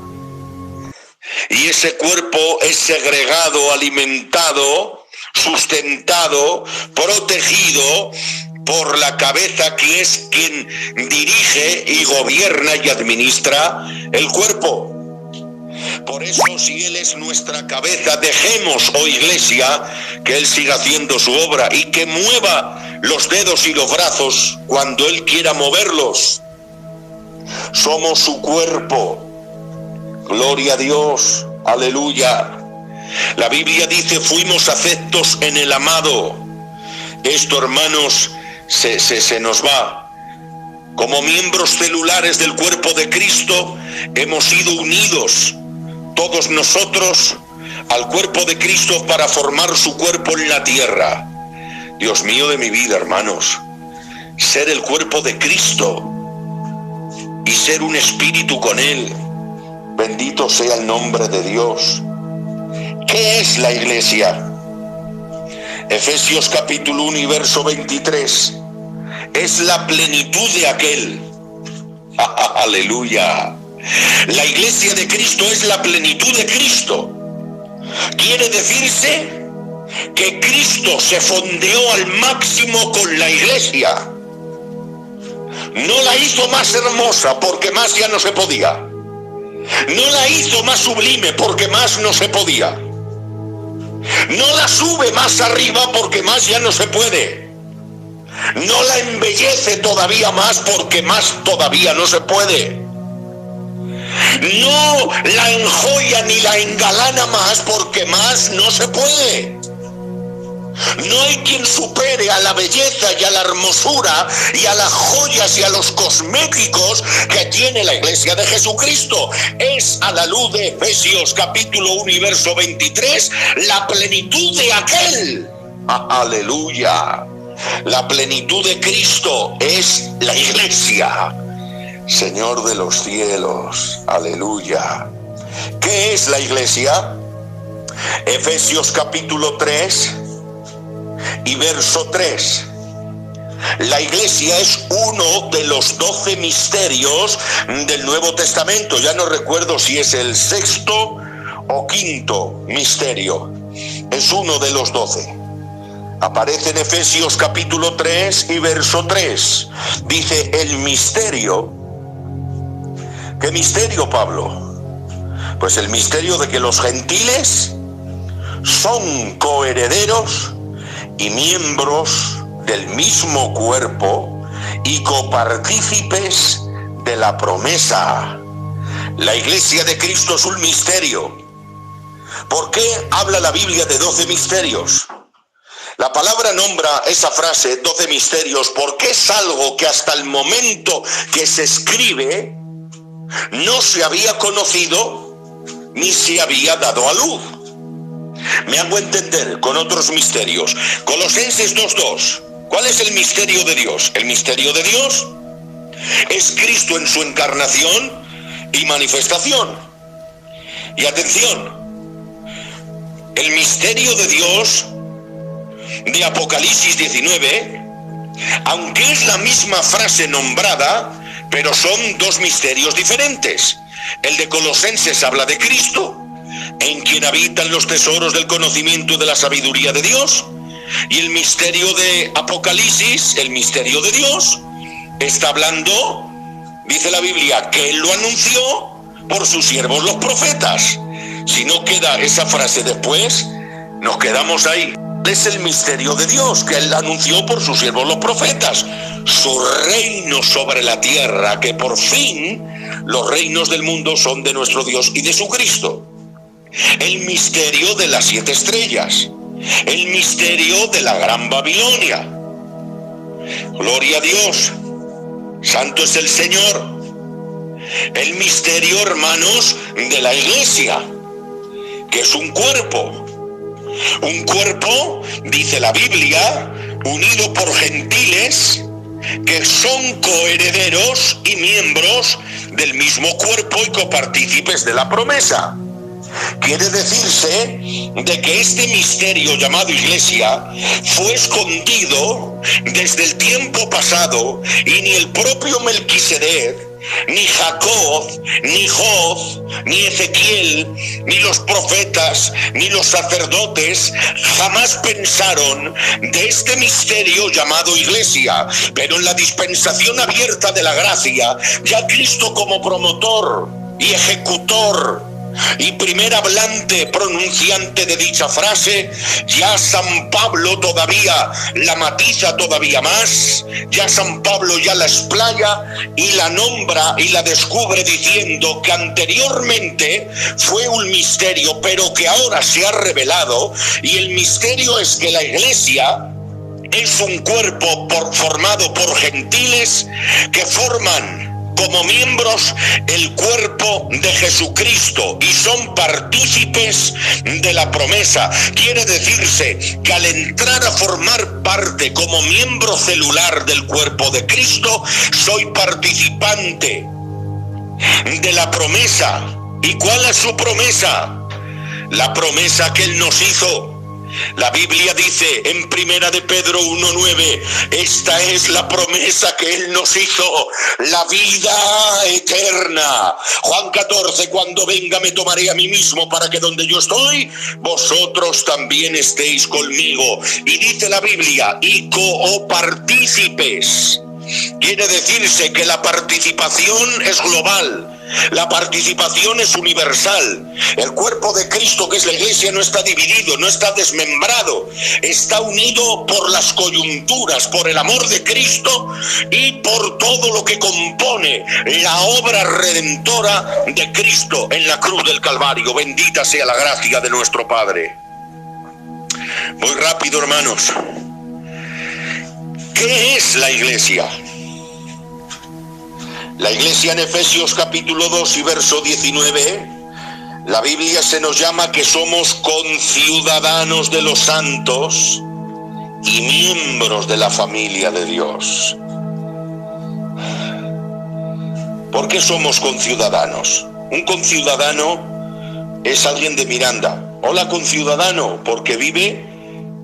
Y ese cuerpo es segregado, alimentado, sustentado, protegido por la cabeza, que es quien dirige y gobierna y administra el cuerpo. Por eso, si Él es nuestra cabeza, dejemos, oh iglesia, que Él siga haciendo su obra y que mueva los dedos y los brazos cuando Él quiera moverlos. Somos su cuerpo. Gloria a Dios. Aleluya. La Biblia dice: fuimos aceptos en el amado. Esto, hermanos, se nos va. Como miembros celulares del cuerpo de Cristo, hemos sido unidos todos nosotros al cuerpo de Cristo para formar su cuerpo en la tierra. Dios mío de mi vida, hermanos, ser el cuerpo de Cristo y ser un espíritu con Él. Bendito sea el nombre de Dios. ¿Qué es la iglesia? Efesios capítulo 1 y verso 23. Es la plenitud de aquel. Aleluya. La iglesia de Cristo es la plenitud de Cristo. Quiere decirse que Cristo se fondeó al máximo con la iglesia. No la hizo más hermosa porque más ya no se podía. No la hizo más sublime porque más no se podía. No la sube más arriba porque más ya no se puede. No la embellece todavía más porque más todavía no se puede. No la enjoya ni la engalana más porque más no se puede. No hay quien supere a la belleza y a la hermosura y a las joyas y a los cosméticos que tiene la iglesia de Jesucristo. Es, a la luz de Efesios capítulo 1 y verso 23, la plenitud de aquel. Aleluya. La plenitud de Cristo es la iglesia. Señor de los cielos, aleluya. ¿Qué es la iglesia? Efesios capítulo 3 y verso 3. La iglesia es uno de los 12 misterios del Nuevo Testamento. Ya no recuerdo si es el sexto o quinto misterio. Es uno de los 12. Aparece en Efesios capítulo 3 y verso 3. Dice el misterio. ¿Qué misterio, Pablo? Pues el misterio de que los gentiles son coherederos y miembros del mismo cuerpo y copartícipes de la promesa. La iglesia de Cristo es un misterio. ¿Por qué habla la Biblia de 12 misterios? La palabra nombra esa frase, 12 misterios, porque es algo que hasta el momento que se escribe no se había conocido ni se había dado a luz. Me hago entender con otros misterios. Colosenses 2:2. ¿Cuál es el misterio de Dios? El misterio de Dios es Cristo en su encarnación y manifestación. Y atención, el misterio de Dios de Apocalipsis 19, aunque es la misma frase nombrada, pero son dos misterios diferentes. El de Colosenses habla de Cristo, en quien habitan los tesoros del conocimiento y de la sabiduría de Dios. Y el misterio de Apocalipsis, el misterio de Dios, está hablando, dice la Biblia, que Él lo anunció por sus siervos los profetas. Si no queda esa frase después, nos quedamos ahí. Es el misterio de Dios que Él anunció por sus siervos los profetas. Su reino sobre la tierra, que por fin los reinos del mundo son de nuestro Dios y de su Cristo. El misterio de las 7 estrellas. El misterio de la gran Babilonia. Gloria a Dios. Santo es el Señor. El misterio, hermanos, de la iglesia, que es un cuerpo. Un cuerpo, dice la Biblia, unido por gentiles que son coherederos y miembros del mismo cuerpo y copartícipes de la promesa. Quiere decirse de que este misterio llamado iglesia fue escondido desde el tiempo pasado y ni el propio Melquisedec, ni Jacob, ni Job, ni Ezequiel, ni los profetas, ni los sacerdotes jamás pensaron de este misterio llamado iglesia. Pero en la dispensación abierta de la gracia, ya Cristo como promotor y ejecutor y primer hablante, pronunciante de dicha frase, ya San Pablo todavía la matiza todavía más, ya San Pablo ya la explaya y la nombra y la descubre diciendo que anteriormente fue un misterio, pero que ahora se ha revelado, y el misterio es que la iglesia es un cuerpo formado por gentiles que forman como miembros el cuerpo de Jesucristo y son partícipes de la promesa. Quiere decirse que al entrar a formar parte como miembro celular del cuerpo de Cristo, soy participante de la promesa. ¿Y cuál es su promesa? La promesa que Él nos hizo. La Biblia dice en Primera de Pedro 1:9, esta es la promesa que Él nos hizo, la vida eterna. Juan 14, cuando venga me tomaré a mí mismo para que donde yo estoy, vosotros también estéis conmigo. Y dice la Biblia, y copartícipes. Quiere decirse que la participación es global. La participación es universal. El cuerpo de Cristo, que es la iglesia, no está dividido, no está desmembrado. Está unido por las coyunturas, por el amor de Cristo y por todo lo que compone la obra redentora de Cristo en la cruz del Calvario. Bendita sea la gracia de nuestro Padre. Muy rápido, hermanos. ¿Qué es la iglesia? La iglesia en Efesios capítulo 2 y verso 19, la Biblia se nos llama que somos conciudadanos de los santos y miembros de la familia de Dios. ¿Por qué somos conciudadanos? Un conciudadano es alguien de Miranda. Hola, conciudadano, porque vive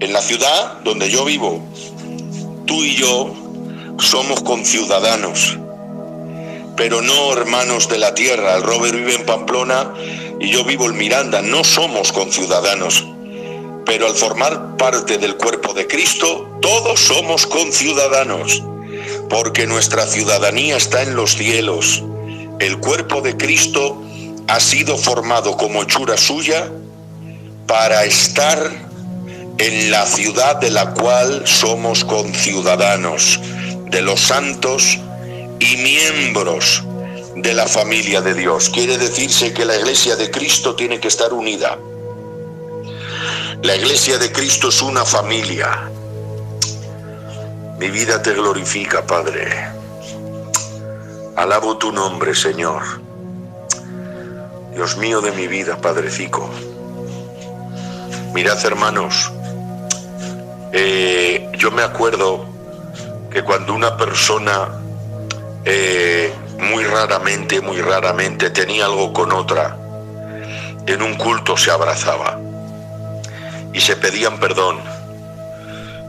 en la ciudad donde yo vivo. Tú y yo somos conciudadanos, pero no hermanos de la tierra. El Robert vive en Pamplona y yo vivo en Miranda. No somos conciudadanos, pero al formar parte del cuerpo de Cristo, todos somos conciudadanos, porque nuestra ciudadanía está en los cielos. El cuerpo de Cristo ha sido formado como hechura suya para estar en la ciudad de la cual somos conciudadanos, de los santos y miembros de la familia de Dios. Quiere decirse que la iglesia de Cristo tiene que estar unida. La iglesia de Cristo es una familia. Mi vida te glorifica, Padre. Alabo tu nombre, Señor. Dios mío de mi vida, Padrecico. Mirad, hermanos, yo me acuerdo que cuando una persona muy raramente tenía algo con otra, en un culto se abrazaba y se pedían perdón.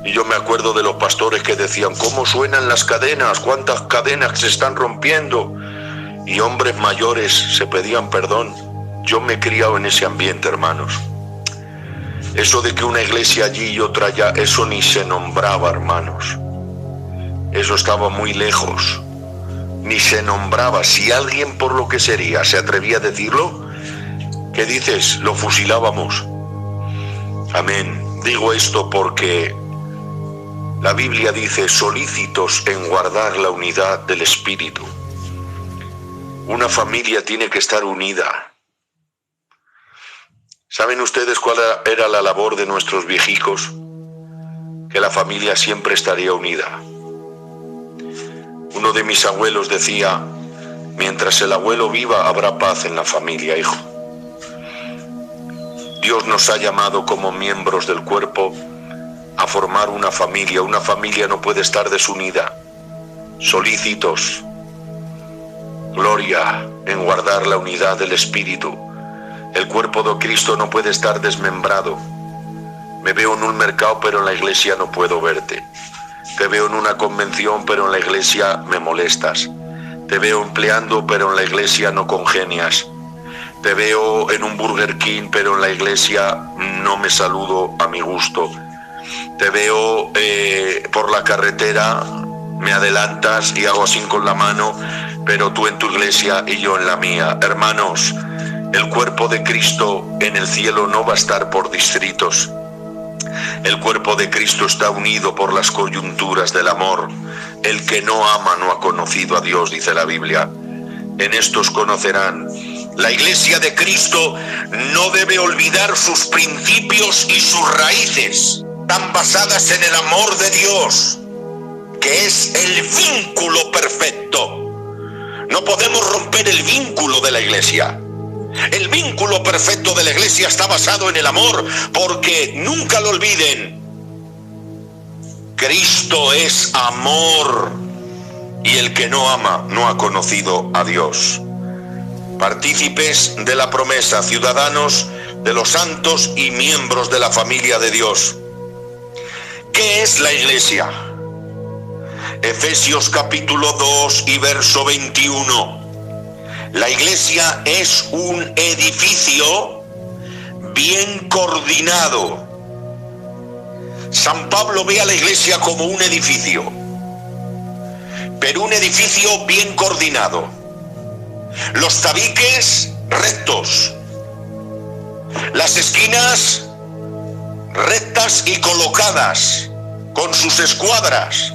Y yo me acuerdo de los pastores que decían, ¿cómo suenan las cadenas? ¿Cuántas cadenas se están rompiendo? Y hombres mayores se pedían perdón. Yo me he criado en ese ambiente, hermanos. Eso de que una iglesia allí y otra allá, eso ni se nombraba, hermanos. Eso estaba muy lejos. Ni se nombraba. Si alguien, por lo que sería, se atrevía a decirlo, ¿qué dices? Lo fusilábamos. Amén. Digo esto porque la Biblia dice, solícitos en guardar la unidad del Espíritu. Una familia tiene que estar unida. ¿Saben ustedes cuál era la labor de nuestros viejicos? Que la familia siempre estaría unida. Uno de mis abuelos decía, mientras el abuelo viva habrá paz en la familia, hijo. Dios nos ha llamado como miembros del cuerpo a formar una familia. Una familia no puede estar desunida. Solícitos, gloria en guardar la unidad del Espíritu. El cuerpo de Cristo no puede estar desmembrado. Me veo en un mercado, pero en la iglesia no puedo verte. Te veo en una convención, pero en la iglesia me molestas. Te veo empleando, pero en la iglesia no congenias. Te veo en un Burger King, pero en la iglesia no me saludo a mi gusto. Te veo por la carretera, me adelantas y hago así con la mano, pero tú en tu iglesia y yo en la mía. Hermanos, el cuerpo de Cristo en el cielo no va a estar por distritos. El cuerpo de Cristo está unido por las coyunturas del amor. El que no ama no ha conocido a Dios, dice la Biblia. En estos conocerán. La iglesia de Cristo no debe olvidar sus principios y sus raíces, tan basadas en el amor de Dios, que es el vínculo perfecto. No podemos romper el vínculo de la iglesia. El vínculo perfecto de la iglesia está basado en el amor, porque nunca lo olviden. Cristo es amor, y el que no ama no ha conocido a Dios. Partícipes de la promesa, ciudadanos de los santos y miembros de la familia de Dios. ¿Qué es la iglesia? Efesios capítulo 2 y verso 21. La iglesia es un edificio bien coordinado. San Pablo ve a la iglesia como un edificio, pero un edificio bien coordinado. Los tabiques rectos, las esquinas rectas y colocadas con sus escuadras,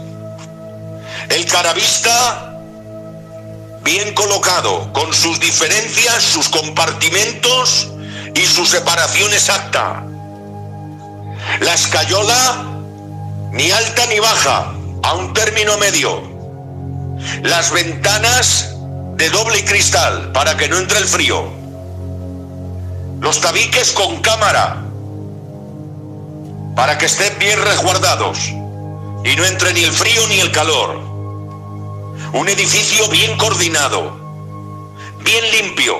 el caravista bien colocado con sus diferencias, sus compartimentos y su separación exacta. La escayola ni alta ni baja, a un término medio. Las ventanas de doble cristal para que no entre el frío. Los tabiques con cámara para que estén bien resguardados y no entre ni el frío ni el calor. Un edificio bien coordinado, bien limpio.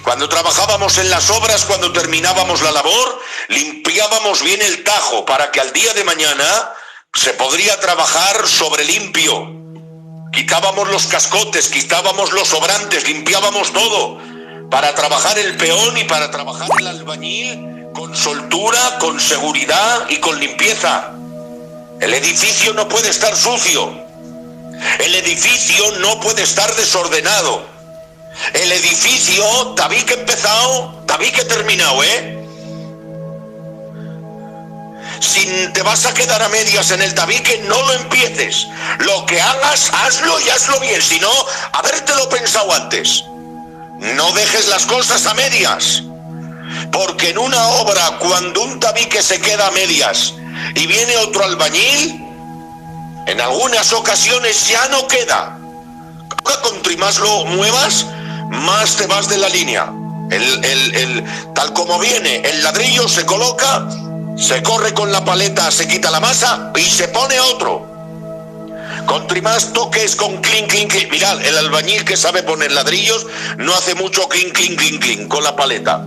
Cuando trabajábamos en las obras, cuando terminábamos la labor, limpiábamos bien el tajo para que al día de mañana se podría trabajar sobre limpio. Quitábamos los cascotes, quitábamos los sobrantes, limpiábamos todo para trabajar el peón y para trabajar el albañil con soltura, con seguridad y con limpieza. El edificio no puede estar sucio. El edificio no puede estar desordenado. El edificio, tabique empezado, tabique terminado, Si te vas a quedar a medias en el tabique, no lo empieces. Lo que hagas, hazlo y hazlo bien. Si no, habértelo pensado antes. No dejes las cosas a medias. Porque en una obra, cuando un tabique se queda a medias y viene otro albañil, en algunas ocasiones ya no queda. Cuanto más lo muevas, más te vas de la línea. Tal como viene, el ladrillo se coloca, se corre con la paleta, se quita la masa y se pone otro. Contra más toques con clink, clink, clink. Mirad, el albañil que sabe poner ladrillos no hace mucho clink, clink, clink, clink con la paleta.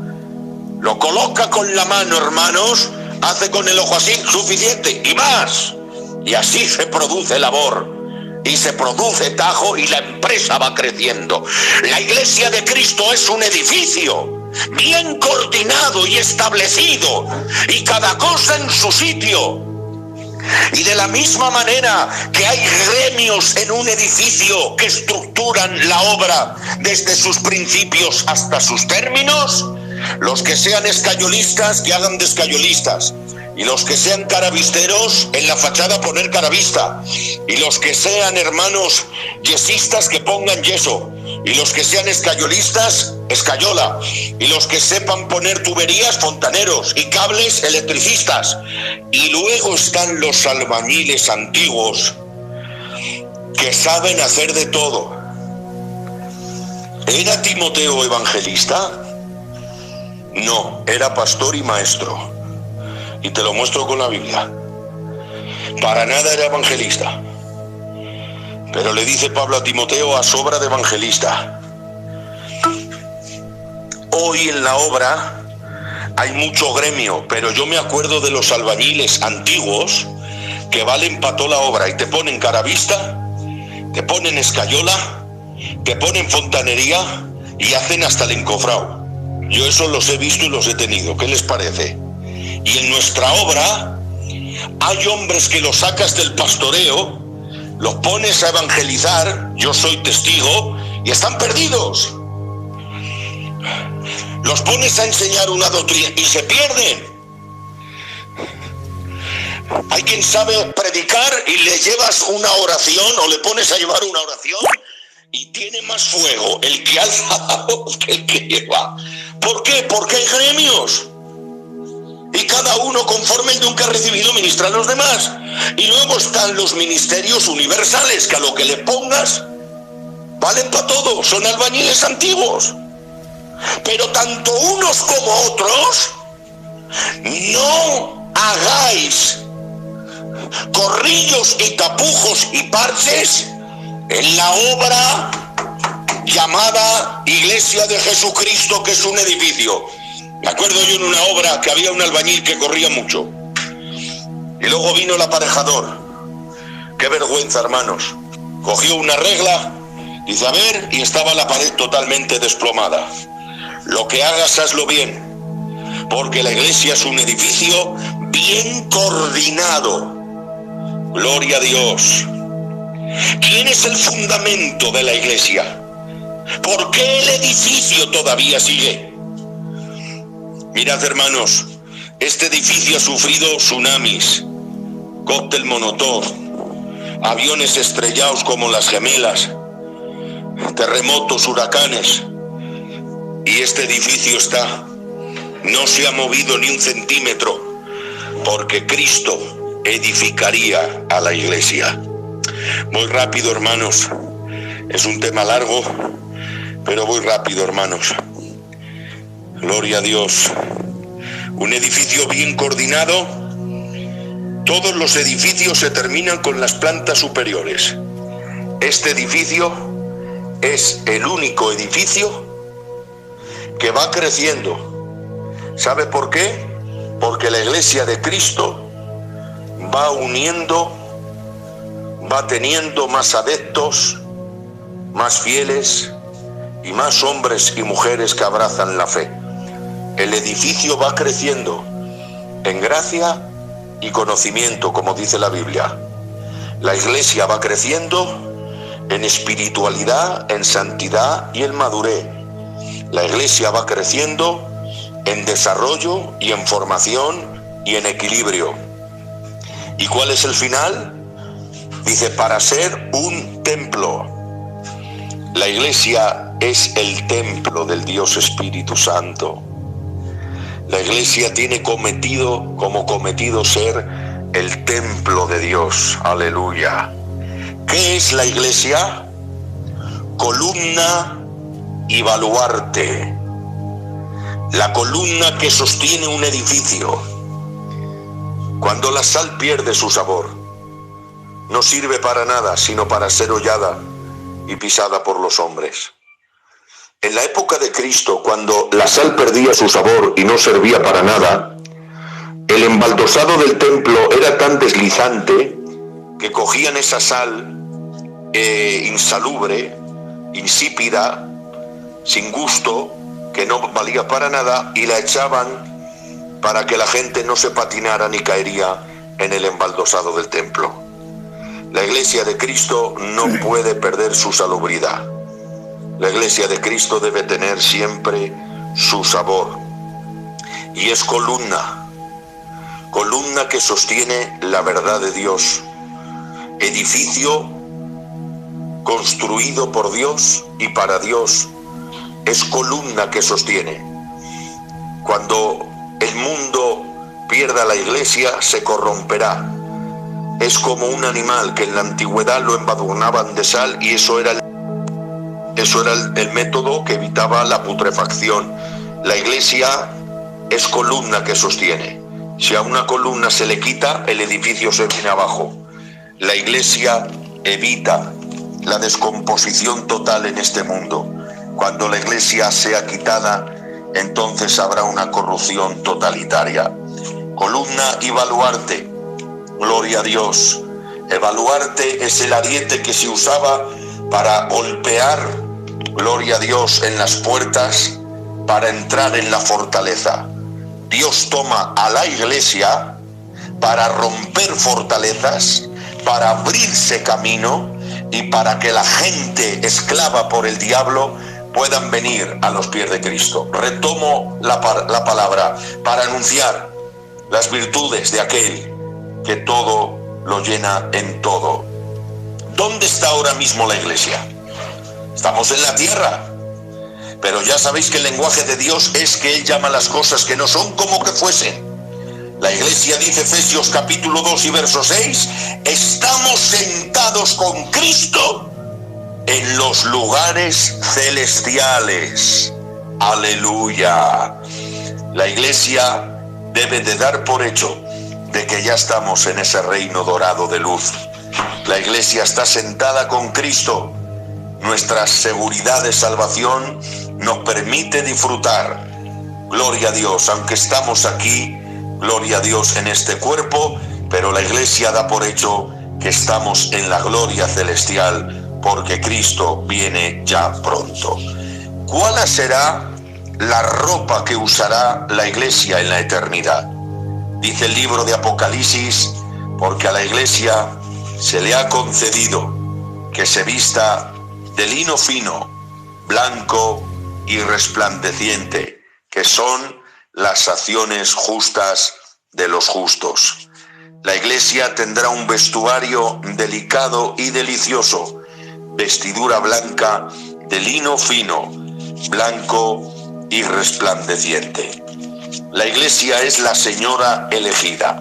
Lo coloca con la mano, hermanos, hace con el ojo así, suficiente y más. Y así se produce labor. Y se produce tajo y la empresa va creciendo. La iglesia de Cristo es un edificio bien coordinado y establecido, y cada cosa en su sitio. Y de la misma manera que hay gremios en un edificio que estructuran la obra desde sus principios hasta sus términos, los que sean escayolistas que hagan de escayolistas, y los que sean carabisteros en la fachada poner caravista, y los que sean hermanos yesistas que pongan yeso, y los que sean escayolistas, escayola, y los que sepan poner tuberías, fontaneros, y cables, electricistas. Y luego están los albañiles antiguos que saben hacer de todo. ¿Era Timoteo evangelista? No, era pastor y maestro. Y te lo muestro con la Biblia. Para nada era evangelista. Pero le dice Pablo a Timoteo, a sobra de evangelista. Hoy en la obra hay mucho gremio, pero yo me acuerdo de los albañiles antiguos que valen para toda la obra y te ponen caravista, te ponen escayola, te ponen fontanería y hacen hasta el encofrado. Yo eso los he visto y los he tenido. ¿Qué les parece? Y en nuestra obra hay hombres que los sacas del pastoreo, los pones a evangelizar, yo soy testigo, y están perdidos. Los pones a enseñar una doctrina y se pierden. Hay quien sabe predicar y le llevas una oración o le pones a llevar una oración y tiene más fuego el que alza la voz que el que lleva. ¿Por qué? Porque hay gremios. Y cada uno conforme el don que ha recibido ministra a los demás. Y luego están los ministerios universales, que a lo que le pongas valen para todo, son albañiles antiguos. Pero tanto unos como otros, no hagáis corrillos y tapujos y parches en la obra llamada Iglesia de Jesucristo, que es un edificio. Me acuerdo yo en una obra que había un albañil que corría mucho. Y luego vino el aparejador. Qué vergüenza, hermanos. Cogió una regla, dice, a ver, y estaba la pared totalmente desplomada. Lo que hagas, hazlo bien, porque la iglesia es un edificio bien coordinado. Gloria a Dios. ¿Quién es el fundamento de la iglesia? ¿Por qué el edificio todavía sigue? Mirad, hermanos, este edificio ha sufrido tsunamis, cóctel Molotov, aviones estrellados como las Gemelas, terremotos, huracanes, y este edificio está, no se ha movido ni un centímetro, porque Cristo edificaría a la iglesia. Voy rápido, hermanos, es un tema largo, pero voy rápido, hermanos. Gloria a Dios. Un edificio bien coordinado. Todos los edificios se terminan con las plantas superiores. Este edificio es el único edificio que va creciendo. ¿Sabe por qué? Porque la iglesia de Cristo va uniendo, va teniendo más adeptos, más fieles y más hombres y mujeres que abrazan la fe. El edificio va creciendo en gracia y conocimiento, como dice la Biblia. La iglesia va creciendo en espiritualidad, en santidad y en madurez. La iglesia va creciendo en desarrollo y en formación y en equilibrio. ¿Y cuál es el final? Dice, para ser un templo. La iglesia es el templo del Dios Espíritu Santo. La iglesia tiene como cometido ser el templo de Dios. Aleluya. ¿Qué es la iglesia? Columna y baluarte. La columna que sostiene un edificio. Cuando la sal pierde su sabor, no sirve para nada, sino para ser hollada y pisada por los hombres. En la época de Cristo, cuando la sal perdía su sabor y no servía para nada, el embaldosado del templo era tan deslizante que cogían esa sal insalubre, insípida, sin gusto, que no valía para nada, y la echaban para que la gente no se patinara ni caería en el embaldosado del templo. La iglesia de Cristo no puede perder su salubridad. La iglesia de Cristo debe tener siempre su sabor. Y es columna que sostiene la verdad de Dios. Edificio construido por Dios y para Dios. Es columna que sostiene. Cuando el mundo pierda la iglesia, se corromperá. Es como un animal que en la antigüedad lo embadurnaban de sal, y eso era el método que evitaba la putrefacción. La iglesia es columna que sostiene. Si a una columna se le quita, el edificio se viene abajo. La iglesia evita la descomposición total en este mundo. Cuando la iglesia sea quitada, entonces habrá una corrupción totalitaria. Columna y baluarte. Gloria a Dios. El baluarte es el ariete que se usaba para golpear, gloria a Dios, en las puertas para entrar en la fortaleza. Dios toma a la iglesia para romper fortalezas, para abrirse camino y para que la gente esclava por el diablo puedan venir a los pies de Cristo. Retomo la palabra para anunciar las virtudes de aquel que todo lo llena en todo. ¿Dónde está ahora mismo la iglesia? Estamos en la tierra, pero ya sabéis que el lenguaje de Dios es que Él llama las cosas que no son como que fuesen. La iglesia dice, Efesios capítulo 2 y verso 6, estamos sentados con Cristo en los lugares celestiales. Aleluya. La iglesia debe de dar por hecho de que ya estamos en ese reino dorado de luz. La iglesia está sentada con Cristo. Nuestra seguridad de salvación nos permite disfrutar. Gloria a Dios, aunque estamos aquí, gloria a Dios en este cuerpo, pero la iglesia da por hecho que estamos en la gloria celestial porque Cristo viene ya pronto. ¿Cuál será la ropa que usará la iglesia en la eternidad? Dice el libro de Apocalipsis, porque a la iglesia se le ha concedido que se vista de lino fino, blanco y resplandeciente, que son las acciones justas de los justos. La iglesia tendrá un vestuario delicado y delicioso, vestidura blanca de lino fino, blanco y resplandeciente. La iglesia es la señora elegida.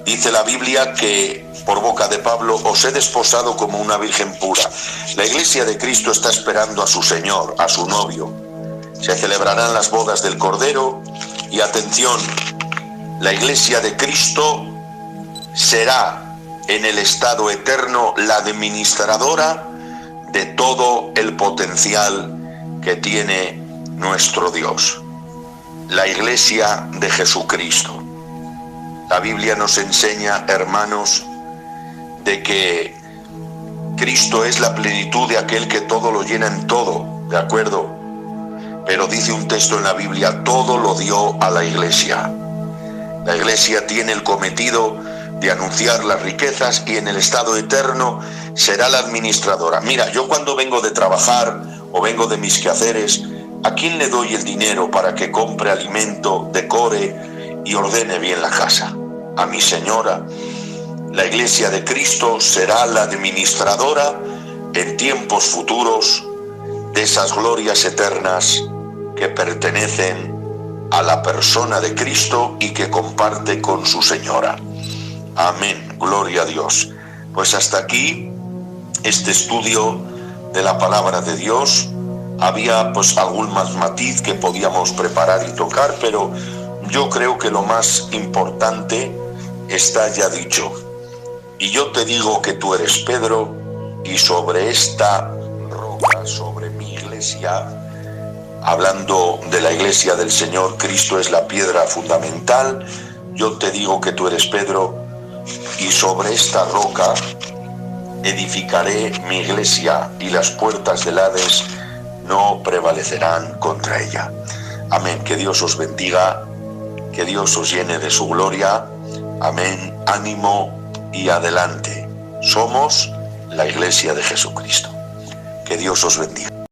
Dice la Biblia que por boca de Pablo, os he desposado como una virgen pura. La iglesia de Cristo está esperando a su Señor, a su novio. Se celebrarán las bodas del Cordero y atención, la iglesia de Cristo será en el estado eterno la administradora de todo el potencial que tiene nuestro Dios. La iglesia de Jesucristo. La Biblia nos enseña, hermanos, de que Cristo es la plenitud de aquel que todo lo llena en todo, ¿de acuerdo? Pero dice un texto en la Biblia, todo lo dio a la iglesia. La iglesia tiene el cometido de anunciar las riquezas y en el estado eterno será la administradora. Mira, yo cuando vengo de trabajar o vengo de mis quehaceres, ¿a quién le doy el dinero para que compre alimento, decore y ordene bien la casa? A mi señora. La iglesia de Cristo será la administradora en tiempos futuros de esas glorias eternas que pertenecen a la persona de Cristo y que comparte con su señora. Amén, gloria a Dios. Pues hasta aquí este estudio de la palabra de Dios. Había pues algún más matiz que podíamos preparar y tocar, pero yo creo que lo más importante está ya dicho. Y yo te digo que tú eres Pedro, y sobre esta roca, sobre mi iglesia, hablando de la iglesia del Señor, Cristo es la piedra fundamental. Yo te digo que tú eres Pedro, y sobre esta roca edificaré mi iglesia, y las puertas del Hades no prevalecerán contra ella. Amén. Que Dios os bendiga, que Dios os llene de su gloria. Amén. Ánimo y adelante. Somos la iglesia de Jesucristo. Que Dios os bendiga.